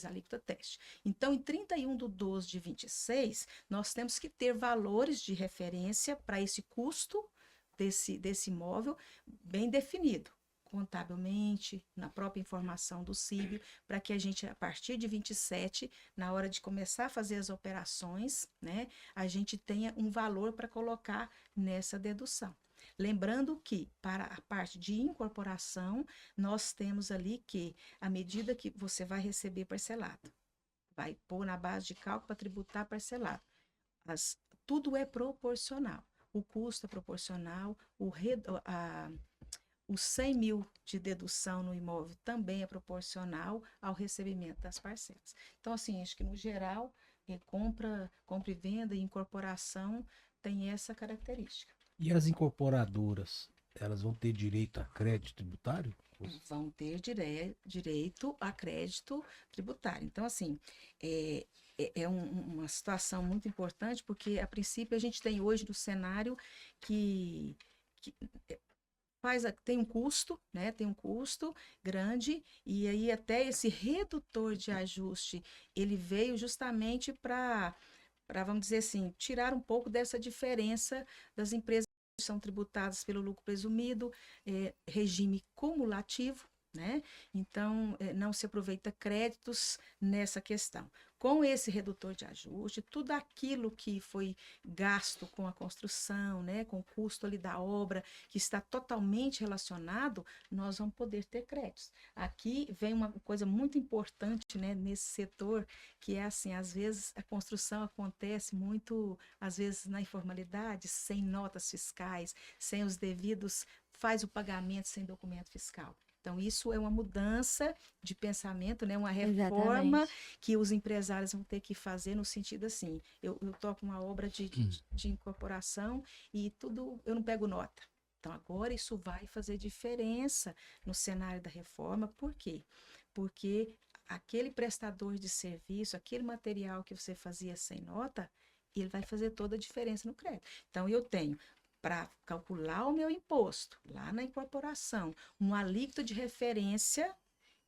alíquota teste. Então, em 31/12/26, nós temos que ter valores de referência para esse custo desse imóvel bem definido, contabilmente, na própria informação do CIBio, para que a gente, a partir de 27, na hora de começar a fazer as operações, né, a gente tenha um valor para colocar nessa dedução. Lembrando que, para a parte de incorporação, nós temos ali que, à medida que você vai receber parcelado, vai pôr na base de cálculo para tributar parcelado. Tudo é proporcional. O custo é proporcional, os 100 mil de dedução no imóvel também é proporcional ao recebimento das parcelas. Então, assim, acho que no geral, compra e venda e incorporação tem essa característica. E as incorporadoras, elas vão ter direito a crédito tributário? Vão ter direito a crédito tributário. Então, assim, é uma situação muito importante, porque, a princípio, a gente tem hoje no cenário que tem um custo, né? Tem um custo grande, e aí até esse redutor de ajuste, ele veio justamente para, vamos dizer assim, tirar um pouco dessa diferença das empresas que são tributadas pelo lucro presumido, regime cumulativo, né? Então, não se aproveita créditos nessa questão. Com esse redutor de ajuste, tudo aquilo que foi gasto com a construção, né, com o custo ali da obra, que está totalmente relacionado, nós vamos poder ter créditos. Aqui vem uma coisa muito importante, né, nesse setor, que é assim, às vezes a construção acontece muito, às vezes na informalidade, sem notas fiscais, sem os devidos, faz o pagamento sem documento fiscal. Então, isso é uma mudança de pensamento, né? Uma reforma que os empresários vão ter que fazer no sentido assim, eu toco uma obra de incorporação e tudo, eu não pego nota. Então, agora isso vai fazer diferença no cenário da reforma. Por quê? Porque aquele prestador de serviço, aquele material que você fazia sem nota, ele vai fazer toda a diferença no crédito. Então, eu tenho, para calcular o meu imposto, lá na incorporação, um alíquota de referência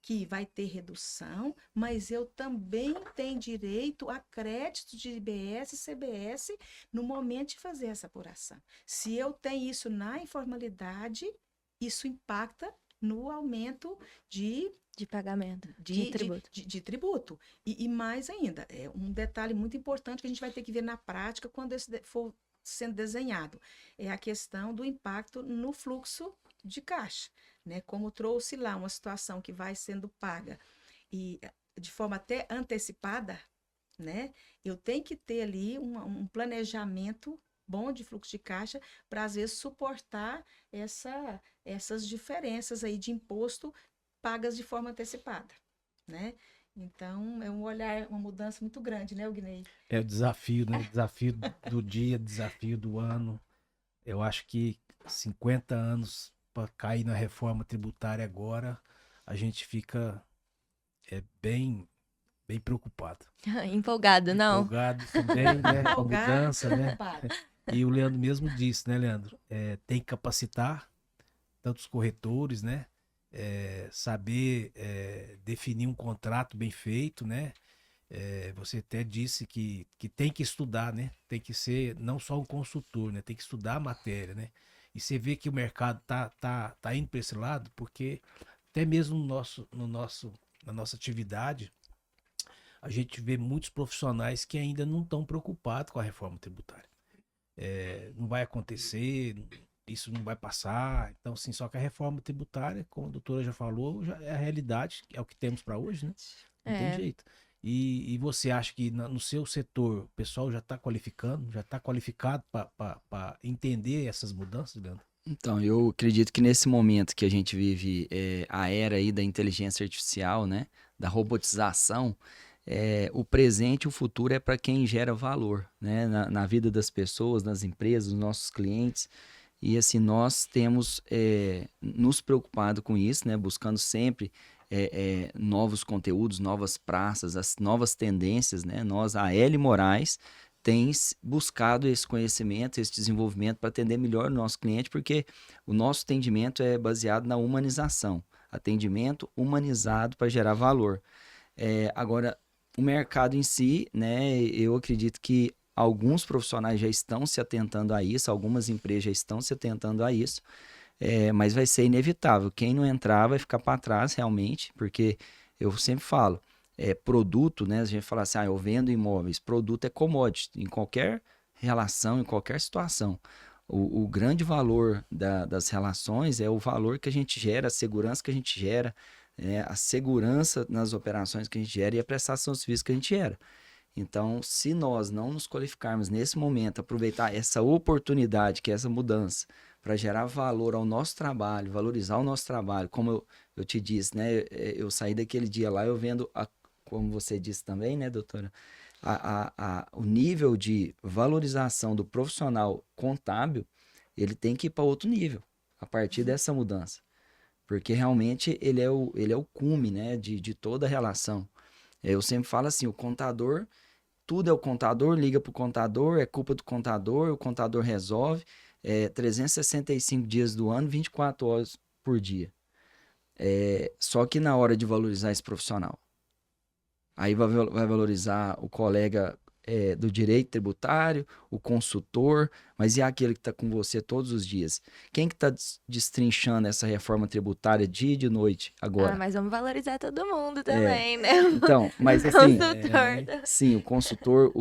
que vai ter redução, mas eu também tenho direito a crédito de IBS e CBS no momento de fazer essa apuração. Se eu tenho isso na informalidade, isso impacta no aumento de pagamento, de tributo. De tributo. E mais ainda, é um detalhe muito importante que a gente vai ter que ver na prática quando esse for sendo desenhado, é a questão do impacto no fluxo de caixa, né? Como trouxe lá uma situação que vai sendo paga e de forma até antecipada, né? Eu tenho que ter ali um planejamento bom de fluxo de caixa para, às vezes, suportar essas diferenças aí de imposto pagas de forma antecipada, né? Então, é um olhar, uma mudança muito grande, né, Guinei? É o desafio, né? Desafio do dia, desafio do ano. Eu acho que 50 anos para cair na reforma tributária agora, a gente fica bem preocupado. Empolgado, não? Empolgado também, né? Com a mudança, né? E o Leandro mesmo disse, né, Leandro? Tem que capacitar tantos corretores, né? Saber definir um contrato bem feito, né? Você até disse que tem que estudar, né? Tem que ser não só um consultor, né? Tem que estudar a matéria, né? E você vê que o mercado tá indo para esse lado, porque até mesmo na nossa atividade, a gente vê muitos profissionais que ainda não estão preocupados com a reforma tributária. Não vai acontecer, isso não vai passar. Então, assim, só que a reforma tributária, como a doutora já falou, já é a realidade, é o que temos para hoje, né? Não tem jeito. E você acha que no seu setor o pessoal já está qualificado para entender essas mudanças, Leandro? Então, eu acredito que nesse momento que a gente vive a era aí da inteligência artificial, né, da robotização, o presente e o futuro é para quem gera valor, né, na vida das pessoas, nas empresas, nos nossos clientes. E assim, nós temos nos preocupado com isso, né, buscando sempre novos conteúdos, novas praças, as novas tendências, né? Nós, a L Moraes, tem buscado esse conhecimento, esse desenvolvimento para atender melhor o nosso cliente, porque o nosso atendimento é baseado na humanização. Atendimento humanizado para gerar valor. Agora, o mercado em si, né, eu acredito que alguns profissionais já estão se atentando a isso, algumas empresas já estão se atentando a isso, mas vai ser inevitável. Quem não entrar vai ficar para trás realmente, porque eu sempre falo, produto, né? A gente fala assim, eu vendo imóveis, produto é commodity, em qualquer relação, em qualquer situação. O grande valor das relações é o valor que a gente gera, a segurança que a gente gera, a segurança nas operações que a gente gera e a prestação de serviço que a gente gera. Então, se nós não nos qualificarmos nesse momento, aproveitar essa oportunidade, que é essa mudança, para gerar valor ao nosso trabalho, valorizar o nosso trabalho, como eu te disse, né? Eu saí daquele dia lá, eu vendo, como você disse também, né, doutora? O nível de valorização do profissional contábil, ele tem que ir para outro nível, a partir dessa mudança. Porque realmente ele é o cume, né, de toda a relação. Eu sempre falo assim, o contador, tudo é o contador, liga para o contador, é culpa do contador, o contador resolve, 365 dias do ano, 24 horas por dia. Só que na hora de valorizar esse profissional, aí vai valorizar o colega do direito tributário, o consultor, mas e aquele que está com você todos os dias? Quem que está destrinchando essa reforma tributária dia e de noite agora? Mas vamos valorizar todo mundo também, né? Então, mas assim, Consultor. sim, o consultor,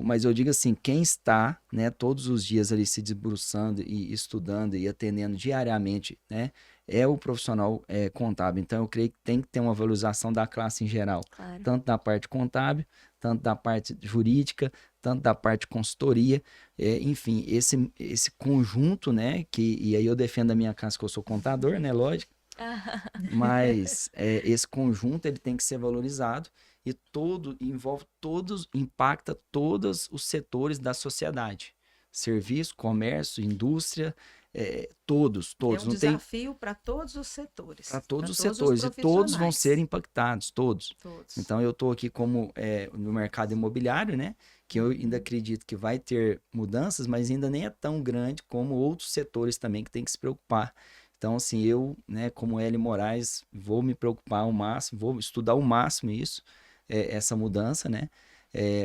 mas eu digo assim, quem está, né, todos os dias ali se debruçando e estudando e atendendo diariamente, né, é o profissional contábil. Então, eu creio que tem que ter uma valorização da classe em geral, Claro. tanto da parte contábil, tanto da parte jurídica, tanto da parte consultoria, enfim, esse conjunto, né, e aí eu defendo a minha classe que eu sou contador, né, lógico, mas esse conjunto ele tem que ser valorizado e impacta todos os setores da sociedade. Serviço, comércio, indústria, todos. É um Não tem desafio para todos os setores. para todos os todos setores e todos vão profissionais. ser impactados, todos. Todos. Então eu estou aqui como no mercado imobiliário, né? Que eu ainda acredito que vai ter mudanças, mas ainda nem é tão grande como outros setores também que tem que se preocupar. Então, assim, eu, né, como L. Moraes, vou me preocupar ao máximo, vou estudar ao máximo isso, essa mudança, né?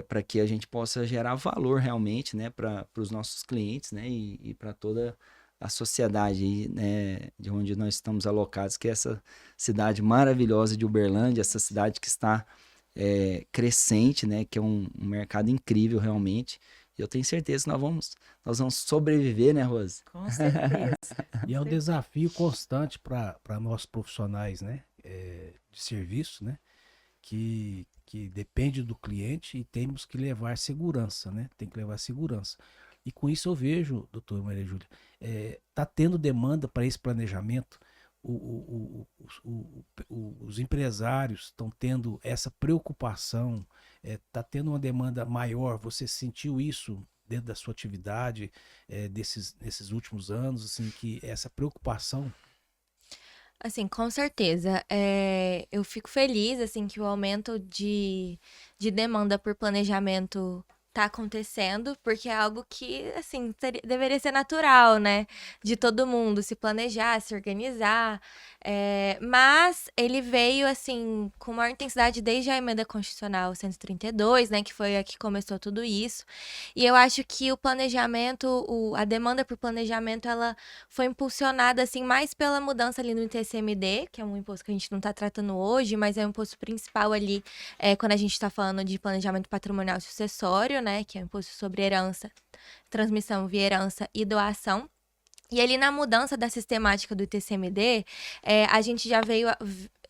Para que a gente possa gerar valor realmente, né, para os nossos clientes, né? E para toda a sociedade aí, né, de onde nós estamos alocados, que é essa cidade maravilhosa de Uberlândia, essa cidade que está crescente, né, que é um mercado incrível realmente. E eu tenho certeza que nós vamos sobreviver, né, Rose? Com certeza. E é um desafio constante para nós profissionais, né, de serviço, né, que depende do cliente e temos que levar segurança, né? Tem que levar segurança. E com isso eu vejo, doutora Maria Júlia, tá tendo demanda para esse planejamento. Os empresários estão tendo essa preocupação, tá tendo uma demanda maior. Você sentiu isso dentro da sua atividade nesses últimos anos, assim, que essa preocupação? Assim, com certeza. Eu fico feliz, assim, que o aumento de demanda por planejamento tá acontecendo, porque é algo que, assim, deveria ser natural, né? De todo mundo se planejar, se organizar. Mas ele veio, assim, com maior intensidade desde a emenda constitucional 132, né? Que foi a que começou tudo isso. E eu acho que o planejamento, a demanda por planejamento, ela foi impulsionada, assim, mais pela mudança ali no ITCMD, que é um imposto que a gente não está tratando hoje, mas é o imposto principal ali, quando a gente está falando de planejamento patrimonial sucessório, né, que é o imposto sobre herança, transmissão via herança e doação. E ali na mudança da sistemática do ITCMD, a gente já veio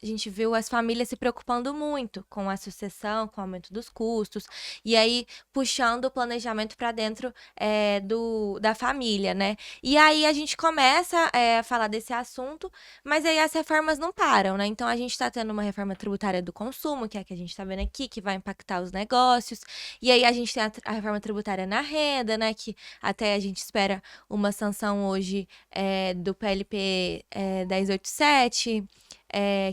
a gente viu as famílias se preocupando muito com a sucessão, com o aumento dos custos, e aí puxando o planejamento para dentro da família, né? E aí a gente começa a falar desse assunto, mas aí as reformas não param, né? Então a gente está tendo uma reforma tributária do consumo, que é a que a gente está vendo aqui, que vai impactar os negócios, e aí a gente tem a reforma tributária na renda, né? Que até a gente espera uma sanção hoje do PLP 1087,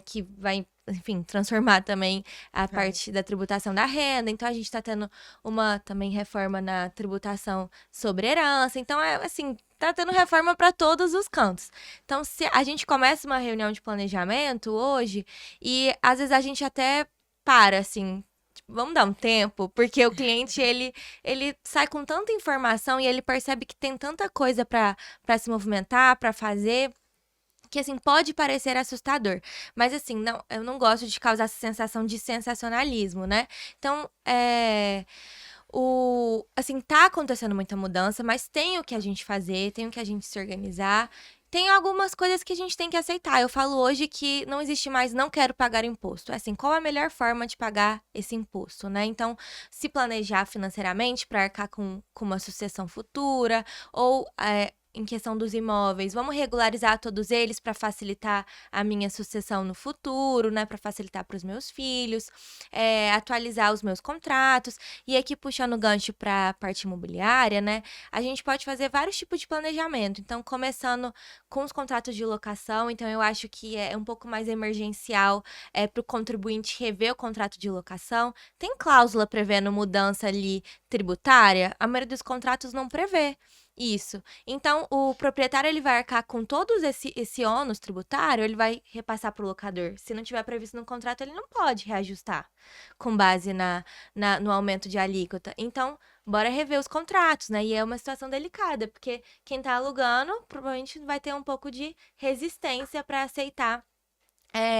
que vai, enfim, transformar também a parte da tributação da renda. Então, a gente está tendo uma também reforma na tributação sobre herança. Então, assim, tá tendo reforma para todos os cantos. Então, se a gente começa uma reunião de planejamento hoje, e às vezes a gente até para, assim, vamos dar um tempo, porque o cliente, ele sai com tanta informação e ele percebe que tem tanta coisa para se movimentar, para fazer, que, assim, pode parecer assustador. Mas, assim, não, eu não gosto de causar essa sensação de sensacionalismo, né? Então, assim, tá acontecendo muita mudança, mas tem o que a gente fazer, tem o que a gente se organizar. Tem algumas coisas que a gente tem que aceitar. Eu falo hoje que não existe mais não quero pagar imposto. É assim, qual a melhor forma de pagar esse imposto, né? Então, se planejar financeiramente para arcar com uma sucessão futura, ou em questão dos imóveis, vamos regularizar todos eles para facilitar a minha sucessão no futuro, né? Para facilitar para os meus filhos, atualizar os meus contratos. E aqui, puxando o gancho para a parte imobiliária, né? A gente pode fazer vários tipos de planejamento. Então, começando com os contratos de locação, então eu acho que é um pouco mais emergencial para o contribuinte rever o contrato de locação. Tem cláusula prevendo mudança ali tributária? A maioria dos contratos não prevê isso. Então, o proprietário, ele vai arcar com todos esse ônus tributário, ele vai repassar para o locador. Se não tiver previsto no contrato, ele não pode reajustar com base no aumento de alíquota. Então, bora rever os contratos, né? E é uma situação delicada, porque quem tá alugando provavelmente vai ter um pouco de resistência para aceitar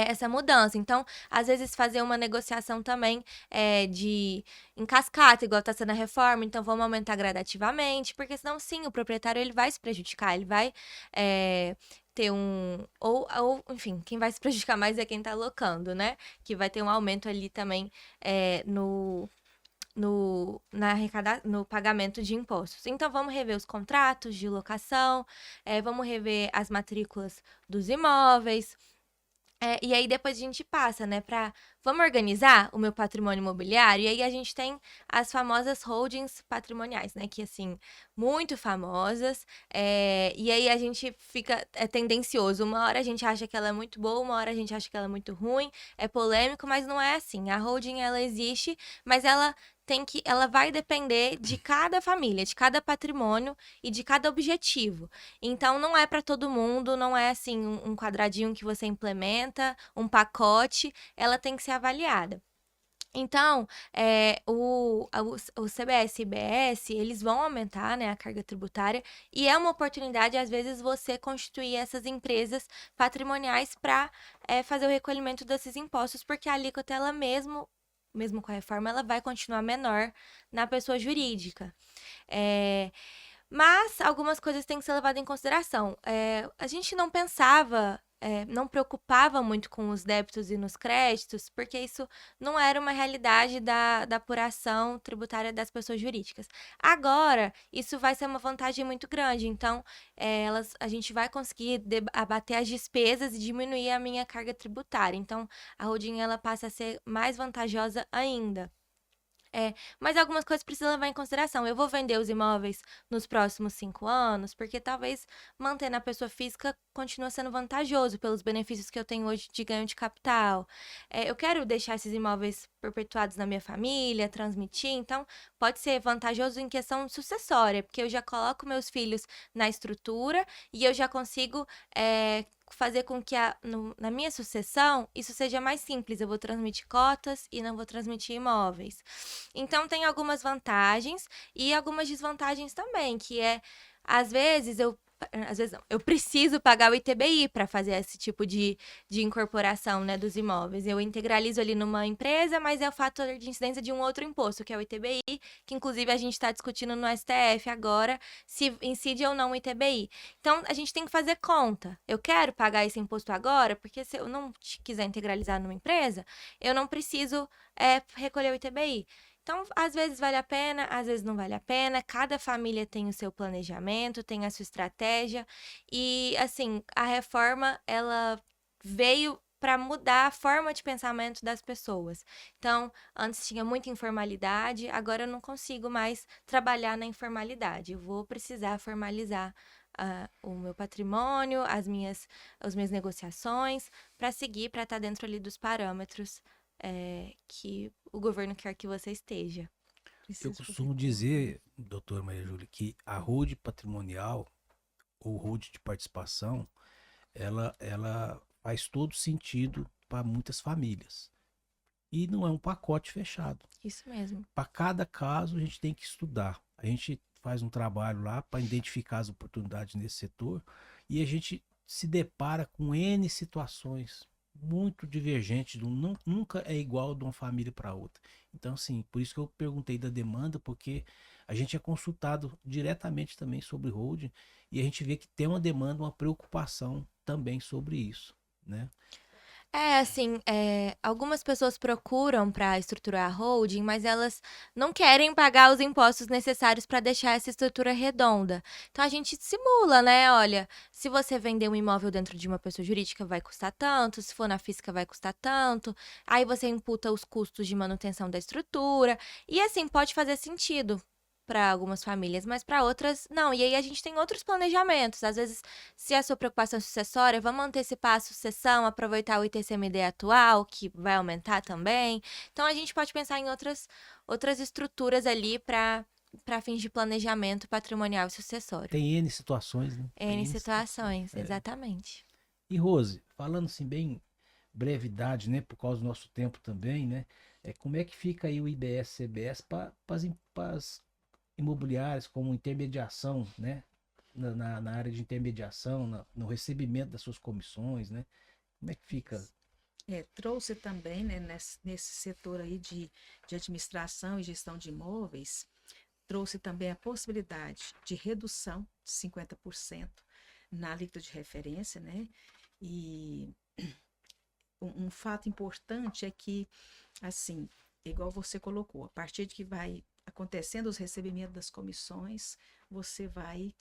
essa mudança. Então, às vezes, fazer uma negociação também em cascata, igual está sendo a reforma, então vamos aumentar gradativamente, porque senão, sim, o proprietário ele vai se prejudicar, ele vai ter enfim, quem vai se prejudicar mais é quem está alocando, né? Que vai ter um aumento ali também no pagamento de impostos. Então, vamos rever os contratos de locação, vamos rever as matrículas dos imóveis. E aí depois a gente passa, né, vamos organizar o meu patrimônio imobiliário, e aí a gente tem as famosas holdings patrimoniais, né, que, assim, muito famosas, e aí a gente fica tendencioso, uma hora a gente acha que ela é muito boa, uma hora a gente acha que ela é muito ruim, é polêmico, mas não é assim, a holding, ela existe, mas ela vai depender de cada família, de cada patrimônio e de cada objetivo. Então, não é para todo mundo, não é assim um quadradinho que você implementa, um pacote, ela tem que ser avaliada. Então, o CBS e IBS, eles vão aumentar, né, a carga tributária, e é uma oportunidade, às vezes, você constituir essas empresas patrimoniais para fazer o recolhimento desses impostos, porque a alíquota, ela mesmo com a reforma, ela vai continuar menor na pessoa jurídica. Mas algumas coisas têm que ser levadas em consideração. A gente não pensava, não preocupava muito com os débitos e nos créditos, porque isso não era uma realidade da apuração tributária das pessoas jurídicas. Agora, isso vai ser uma vantagem muito grande. Então, a gente vai conseguir abater as despesas e diminuir a minha carga tributária. Então, a holding, ela passa a ser mais vantajosa ainda. Mas algumas coisas precisam levar em consideração. Eu vou vender os imóveis nos próximos 5 anos, porque talvez manter na pessoa física continua sendo vantajoso pelos benefícios que eu tenho hoje de ganho de capital. Eu quero deixar esses imóveis perpetuados na minha família, transmitir, então pode ser vantajoso em questão sucessória, porque eu já coloco meus filhos na estrutura e eu já consigo fazer com que na minha sucessão isso seja mais simples. Eu vou transmitir cotas e não vou transmitir imóveis. Então, tem algumas vantagens e algumas desvantagens também, que às vezes, eu às vezes não, eu preciso pagar o ITBI para fazer esse tipo de incorporação, né, dos imóveis. Eu integralizo ali numa empresa, mas é o fator de incidência de um outro imposto, que é o ITBI, que inclusive a gente está discutindo no STF agora, se incide ou não o ITBI. Então, a gente tem que fazer conta. Eu quero pagar esse imposto agora, porque se eu não quiser integralizar numa empresa, eu não preciso recolher o ITBI. Então, às vezes vale a pena, às vezes não vale a pena. Cada família tem o seu planejamento, tem a sua estratégia. E, assim, a reforma, ela veio para mudar a forma de pensamento das pessoas. Então, antes tinha muita informalidade, agora eu não consigo mais trabalhar na informalidade. Eu vou precisar formalizar o meu patrimônio, as minhas negociações, para seguir, para estar dentro ali dos parâmetros que o governo quer que você esteja. Eu Preciso costumo fazer dizer, doutora Maria Júlia, que a holding patrimonial ou holding de participação, ela faz todo sentido para muitas famílias. E não é um pacote fechado. Isso mesmo. Para cada caso, a gente tem que estudar. A gente faz um trabalho lá para identificar as oportunidades nesse setor e a gente se depara com N situações muito divergentes, nunca é igual de uma família para outra. Então, assim, por isso que eu perguntei da demanda, porque a gente é consultado diretamente também sobre holding e a gente vê que tem uma demanda, uma preocupação também sobre isso, né? Assim, algumas pessoas procuram para estruturar a holding, mas elas não querem pagar os impostos necessários para deixar essa estrutura redonda. Então a gente simula, né? Olha, se você vender um imóvel dentro de uma pessoa jurídica, vai custar tanto, se for na física, vai custar tanto. Aí você imputa os custos de manutenção da estrutura. E assim, pode fazer sentido para algumas famílias, mas para outras não. E aí a gente tem outros planejamentos. Às vezes, se a sua preocupação é sucessória, vamos antecipar a sucessão, aproveitar o ITCMD atual, que vai aumentar também. Então a gente pode pensar em outras estruturas ali para fins de planejamento patrimonial e sucessório. Tem N situações, né? Tem N situações, é. exatamente. E Rose, falando assim bem brevidade, né, por causa do nosso tempo também, né, como é que fica aí o IBS-CBS para as imobiliárias como intermediação, né, na área de intermediação, no recebimento das suas comissões, né, como é que fica? Trouxe também, né, nesse setor aí de administração e gestão de imóveis, trouxe também a possibilidade de redução de 50% na alíquota de referência, né? E um fato importante é que, assim, igual você colocou, a partir de que vai acontecendo os recebimentos das comissões, você vai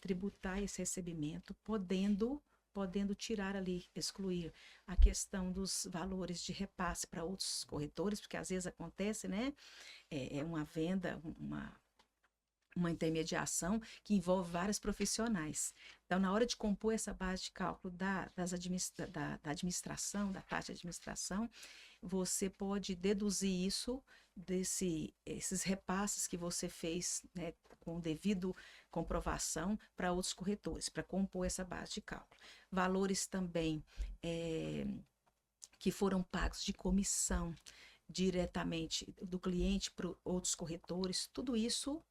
tributar esse recebimento, podendo tirar ali, excluir a questão dos valores de repasse para outros corretores, porque às vezes acontece, né? É uma venda, uma intermediação que envolve vários profissionais. Então, na hora de compor essa base de cálculo da administração, da taxa de administração, você pode deduzir isso esses repasses que você fez, né, com devido comprovação para outros corretores, para compor essa base de cálculo. Valores também que foram pagos de comissão diretamente do cliente para outros corretores, tudo isso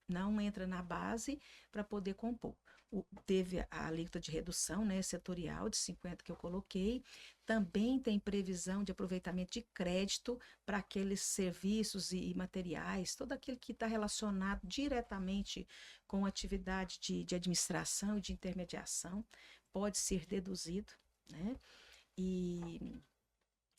não entra na base para poder compor. Teve a alíquota de redução, né, setorial de 50% que eu coloquei. Também tem previsão de aproveitamento de crédito para aqueles serviços e materiais, todo aquele que está relacionado diretamente com atividade de administração e de intermediação, pode ser deduzido, né? E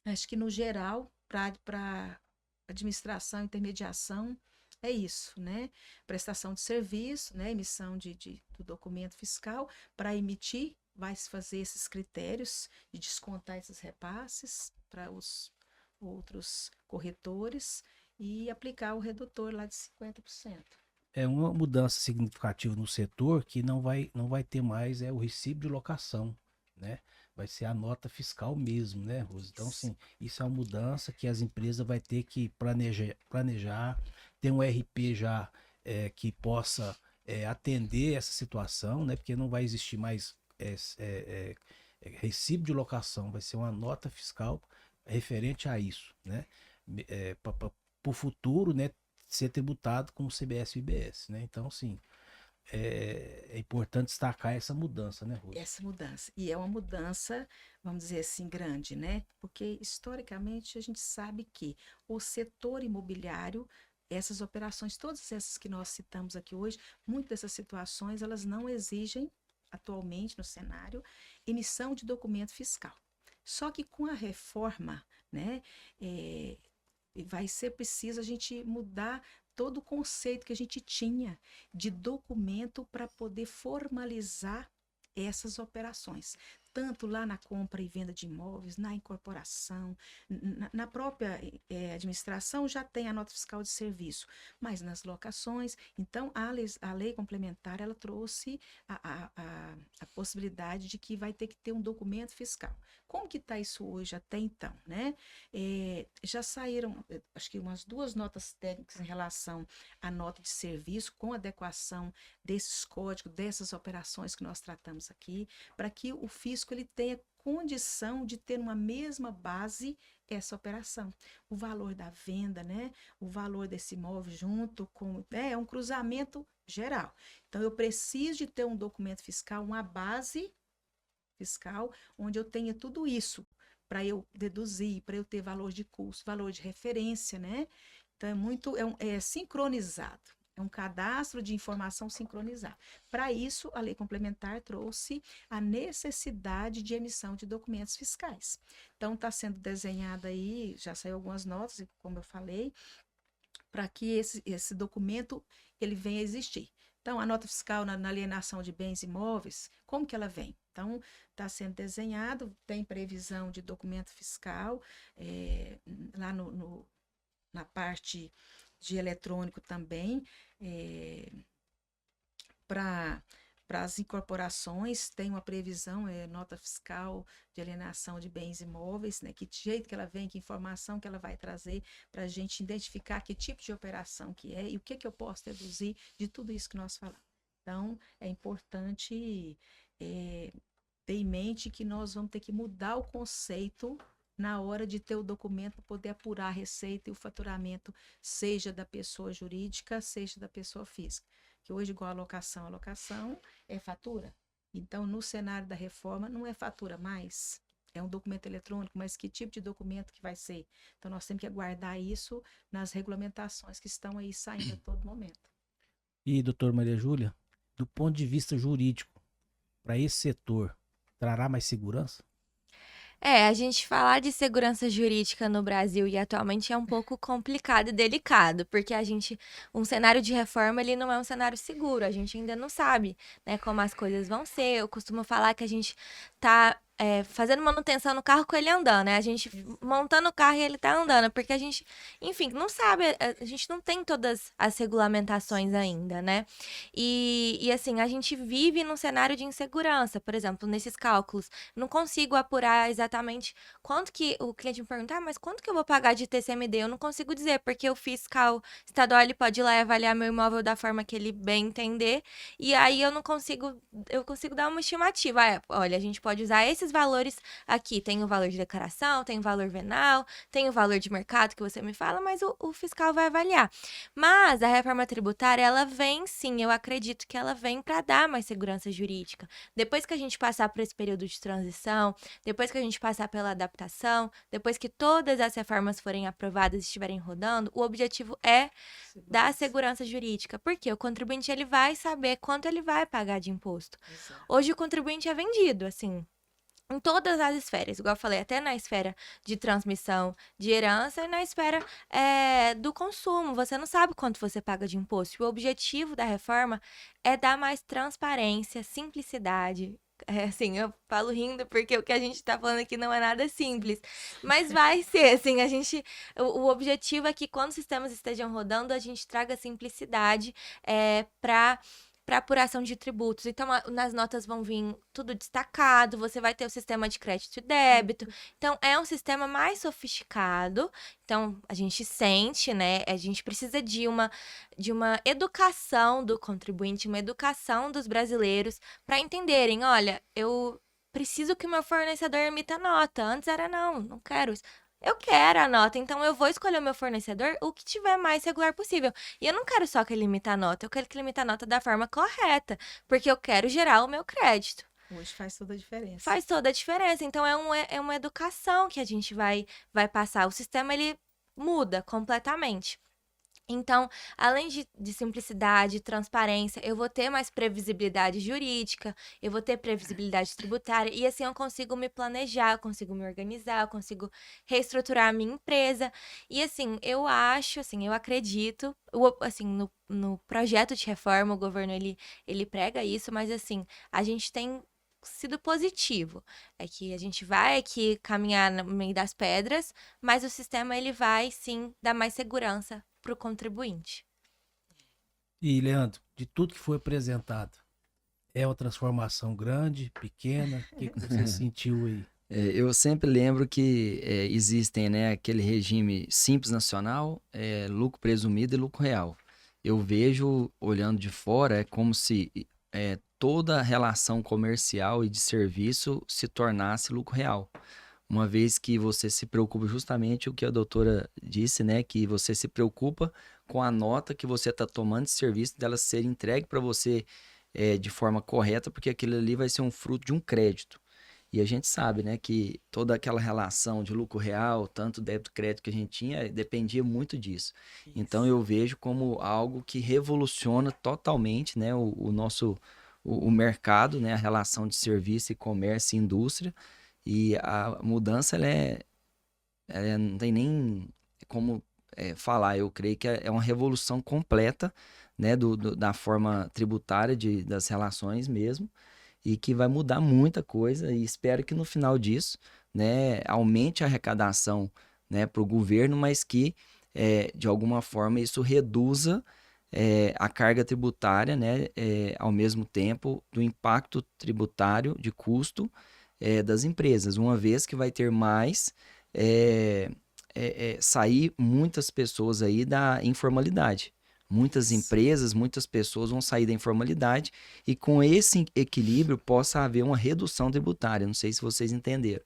acho que, no geral, para administração e intermediação, é isso, né? Prestação de serviço, né? Emissão do documento fiscal. Para emitir, vai se fazer esses critérios de descontar esses repasses para os outros corretores e aplicar o redutor lá de 50%. É uma mudança significativa no setor que não vai ter mais o recibo de locação, né? Vai ser a nota fiscal mesmo, né, Rose? Então, sim, isso é uma mudança que as empresas vão ter que planejar, ter um RP já que possa atender essa situação, né? Porque não vai existir mais recibo de locação, vai ser uma nota fiscal referente a isso, né? Para o futuro, né, ser tributado com o CBS e o IBS, né? Então, sim, é importante destacar essa mudança, né, Rose? Essa mudança. E é uma mudança, vamos dizer assim, grande, né? Porque historicamente a gente sabe que o setor imobiliário, essas operações, todas essas que nós citamos aqui hoje, muitas dessas situações, elas não exigem, atualmente no cenário, emissão de documento fiscal. Só que com a reforma, né, vai ser preciso a gente mudar todo o conceito que a gente tinha de documento para poder formalizar essas operações, tanto lá na compra e venda de imóveis, na incorporação, na própria administração já tem a nota fiscal de serviço, mas nas locações, então a lei complementar ela trouxe a possibilidade de que vai ter que ter um documento fiscal. Como que está isso hoje até então, né? Já saíram, acho que umas 2 notas técnicas em relação à nota de serviço, com adequação desses códigos, dessas operações que nós tratamos aqui, para que o fisco ele tenha condição de ter uma mesma base essa operação. O valor da venda, né? O valor desse imóvel junto com... É um cruzamento geral. Então, eu preciso de ter um documento fiscal, uma base fiscal, onde eu tenha tudo isso para eu deduzir, para eu ter valor de custo, valor de referência, né? Então, é sincronizado. É um cadastro de informação sincronizado. Para isso, a lei complementar trouxe a necessidade de emissão de documentos fiscais. Então, está sendo desenhada aí, já saiu algumas notas, como eu falei, para que esse documento ele venha a existir. Então, a nota fiscal na alienação de bens imóveis, como que ela vem? Então, está sendo desenhado, tem previsão de documento fiscal, lá na parte de eletrônico também, para as incorporações, tem uma previsão, nota fiscal de alienação de bens imóveis, né? Que jeito que ela vem, que informação que ela vai trazer para a gente identificar que tipo de operação que é e o que eu posso deduzir de tudo isso que nós falamos. Então, é importante ter em mente que nós vamos ter que mudar o conceito na hora de ter o documento para poder apurar a receita e o faturamento, seja da pessoa jurídica, seja da pessoa física. Que hoje, igual a locação é fatura. Então, no cenário da reforma, não é fatura mais, é um documento eletrônico, mas que tipo de documento que vai ser? Então, nós temos que aguardar isso nas regulamentações que estão aí saindo a todo momento. E, doutor Maria Júlia, do ponto de vista jurídico, para esse setor, trará mais segurança? A gente falar de segurança jurídica no Brasil e atualmente é um pouco complicado e delicado, porque um cenário de reforma, ele não é um cenário seguro, a gente ainda não sabe, né, como as coisas vão ser. Eu costumo falar que a gente tá fazendo manutenção no carro com ele andando, né? A gente montando o carro e ele tá andando, porque a gente, enfim, não sabe, a gente não tem todas as regulamentações ainda, né? E assim, a gente vive num cenário de insegurança, por exemplo, nesses cálculos, não consigo apurar exatamente quanto que o cliente me pergunta, mas quanto que eu vou pagar de TCMD? Eu não consigo dizer, porque o fiscal estadual, ele pode ir lá e avaliar meu imóvel da forma que ele bem entender, e aí eu consigo dar uma estimativa. Olha, a gente pode usar esses valores aqui, tem o valor de declaração, tem o valor venal, tem o valor de mercado que você me fala, mas o fiscal vai avaliar. Mas a reforma tributária, ela vem sim, eu acredito que ela vem para dar mais segurança jurídica. Depois que a gente passar por esse período de transição, depois que a gente passar pela adaptação, depois que todas as reformas forem aprovadas e estiverem rodando, o objetivo é dar segurança jurídica, porque o contribuinte ele vai saber quanto ele vai pagar de imposto. Exato. Hoje o contribuinte é vendido, assim, em todas as esferas, igual eu falei, até na esfera de transmissão de herança e na esfera do consumo. Você não sabe quanto você paga de imposto. O objetivo da reforma é dar mais transparência, simplicidade. Assim, eu falo rindo porque o que a gente tá falando aqui não é nada simples. Mas vai ser, assim, o objetivo é que quando os sistemas estejam rodando, a gente traga simplicidade para apuração de tributos. Então, nas notas vão vir tudo destacado, você vai ter o sistema de crédito e débito. Então, é um sistema mais sofisticado. Então, a gente sente, né? A gente precisa de uma educação do contribuinte, uma educação dos brasileiros para entenderem, olha, eu preciso que o meu fornecedor emita nota. Antes era não quero isso. eu quero a nota, então eu vou escolher o meu fornecedor o que tiver mais regular possível. E eu não quero só que ele limite a nota, eu quero que ele limite a nota da forma correta, porque eu quero gerar o meu crédito. Hoje faz toda a diferença. Faz toda a diferença. Então é uma educação que a gente vai passar. O sistema ele muda completamente. Então, além de simplicidade, transparência, eu vou ter mais previsibilidade jurídica, eu vou ter previsibilidade tributária, e assim eu consigo me planejar, eu consigo me organizar, eu consigo reestruturar a minha empresa. E assim, eu acho, assim, eu acredito, assim, no projeto de reforma, o governo ele prega isso, mas assim, a gente tem sido positivo. É que a gente vai aqui caminhar no meio das pedras, mas o sistema ele vai sim dar mais segurança para o contribuinte. E, Leandro, de tudo que foi apresentado, é uma transformação grande, pequena? O que que você sentiu aí? Eu sempre lembro que existem, né, aquele regime simples nacional, lucro presumido e lucro real. Eu vejo, olhando de fora, é como se toda relação comercial e de serviço se tornasse lucro real. Uma vez que você se preocupa justamente o que a doutora disse, né, que você se preocupa com a nota que você está tomando de serviço, dela ser entregue para você de forma correta, porque aquilo ali vai ser um fruto de um crédito. E a gente sabe, né, que toda aquela relação de lucro real, tanto débito e crédito que a gente tinha, dependia muito disso. Então eu vejo como algo que revoluciona totalmente, né, o nosso o mercado, né, a relação de serviço e comércio e indústria. E a mudança, não tem nem como falar. Eu creio que é uma revolução completa, né, da forma tributária das relações mesmo, e que vai mudar muita coisa. E espero que no final disso, né, aumente a arrecadação, né, para o governo, mas que de alguma forma isso reduza a carga tributária, né, ao mesmo tempo do impacto tributário de custo das empresas, uma vez que vai ter mais sair muitas pessoas aí da informalidade. Muitas empresas, muitas pessoas vão sair da informalidade e com esse equilíbrio possa haver uma redução tributária. Não sei se vocês entenderam,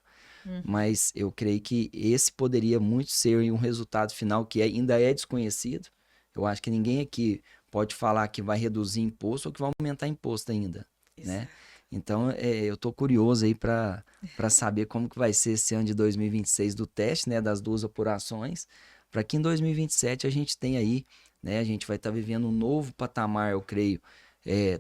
mas eu creio que esse poderia muito ser um resultado final que ainda é desconhecido. Eu acho que ninguém aqui pode falar que vai reduzir imposto ou que vai aumentar imposto ainda, né? Então, eu estou curioso aí para saber como que vai ser esse ano de 2026 do teste, né, das duas apurações, para que em 2027 a gente tenha aí, né, a gente vai estar vivendo um novo patamar, eu creio,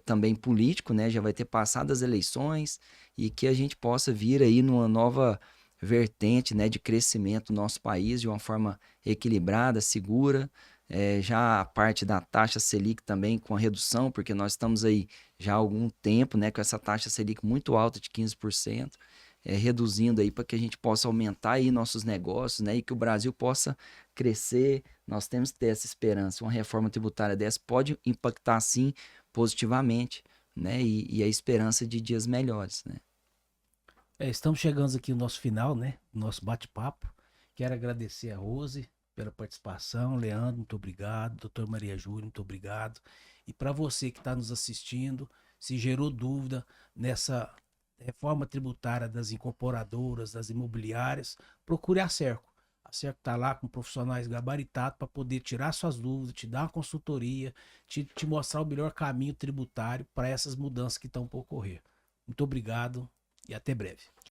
também político, né, já vai ter passado as eleições e que a gente possa vir aí numa nova vertente, né, de crescimento do nosso país de uma forma equilibrada, segura. Já a parte da taxa Selic também com a redução, porque nós estamos aí já há algum tempo, né, com essa taxa Selic muito alta de 15%, reduzindo aí para que a gente possa aumentar aí nossos negócios, né, e que o Brasil possa crescer. Nós temos que ter essa esperança. Uma reforma tributária dessa pode impactar, sim, positivamente, né, e a esperança de dias melhores, né. Estamos chegando aqui no nosso final, né? Nosso bate-papo. Quero agradecer a Rose pela participação. Leandro, muito obrigado. Doutor Maria Júlia, muito obrigado. E para você que está nos assistindo, se gerou dúvida nessa reforma tributária das incorporadoras, das imobiliárias, procure a Serco. A Serco está lá com profissionais gabaritados para poder tirar suas dúvidas, te dar uma consultoria, te mostrar o melhor caminho tributário para essas mudanças que estão por ocorrer. Muito obrigado e até breve.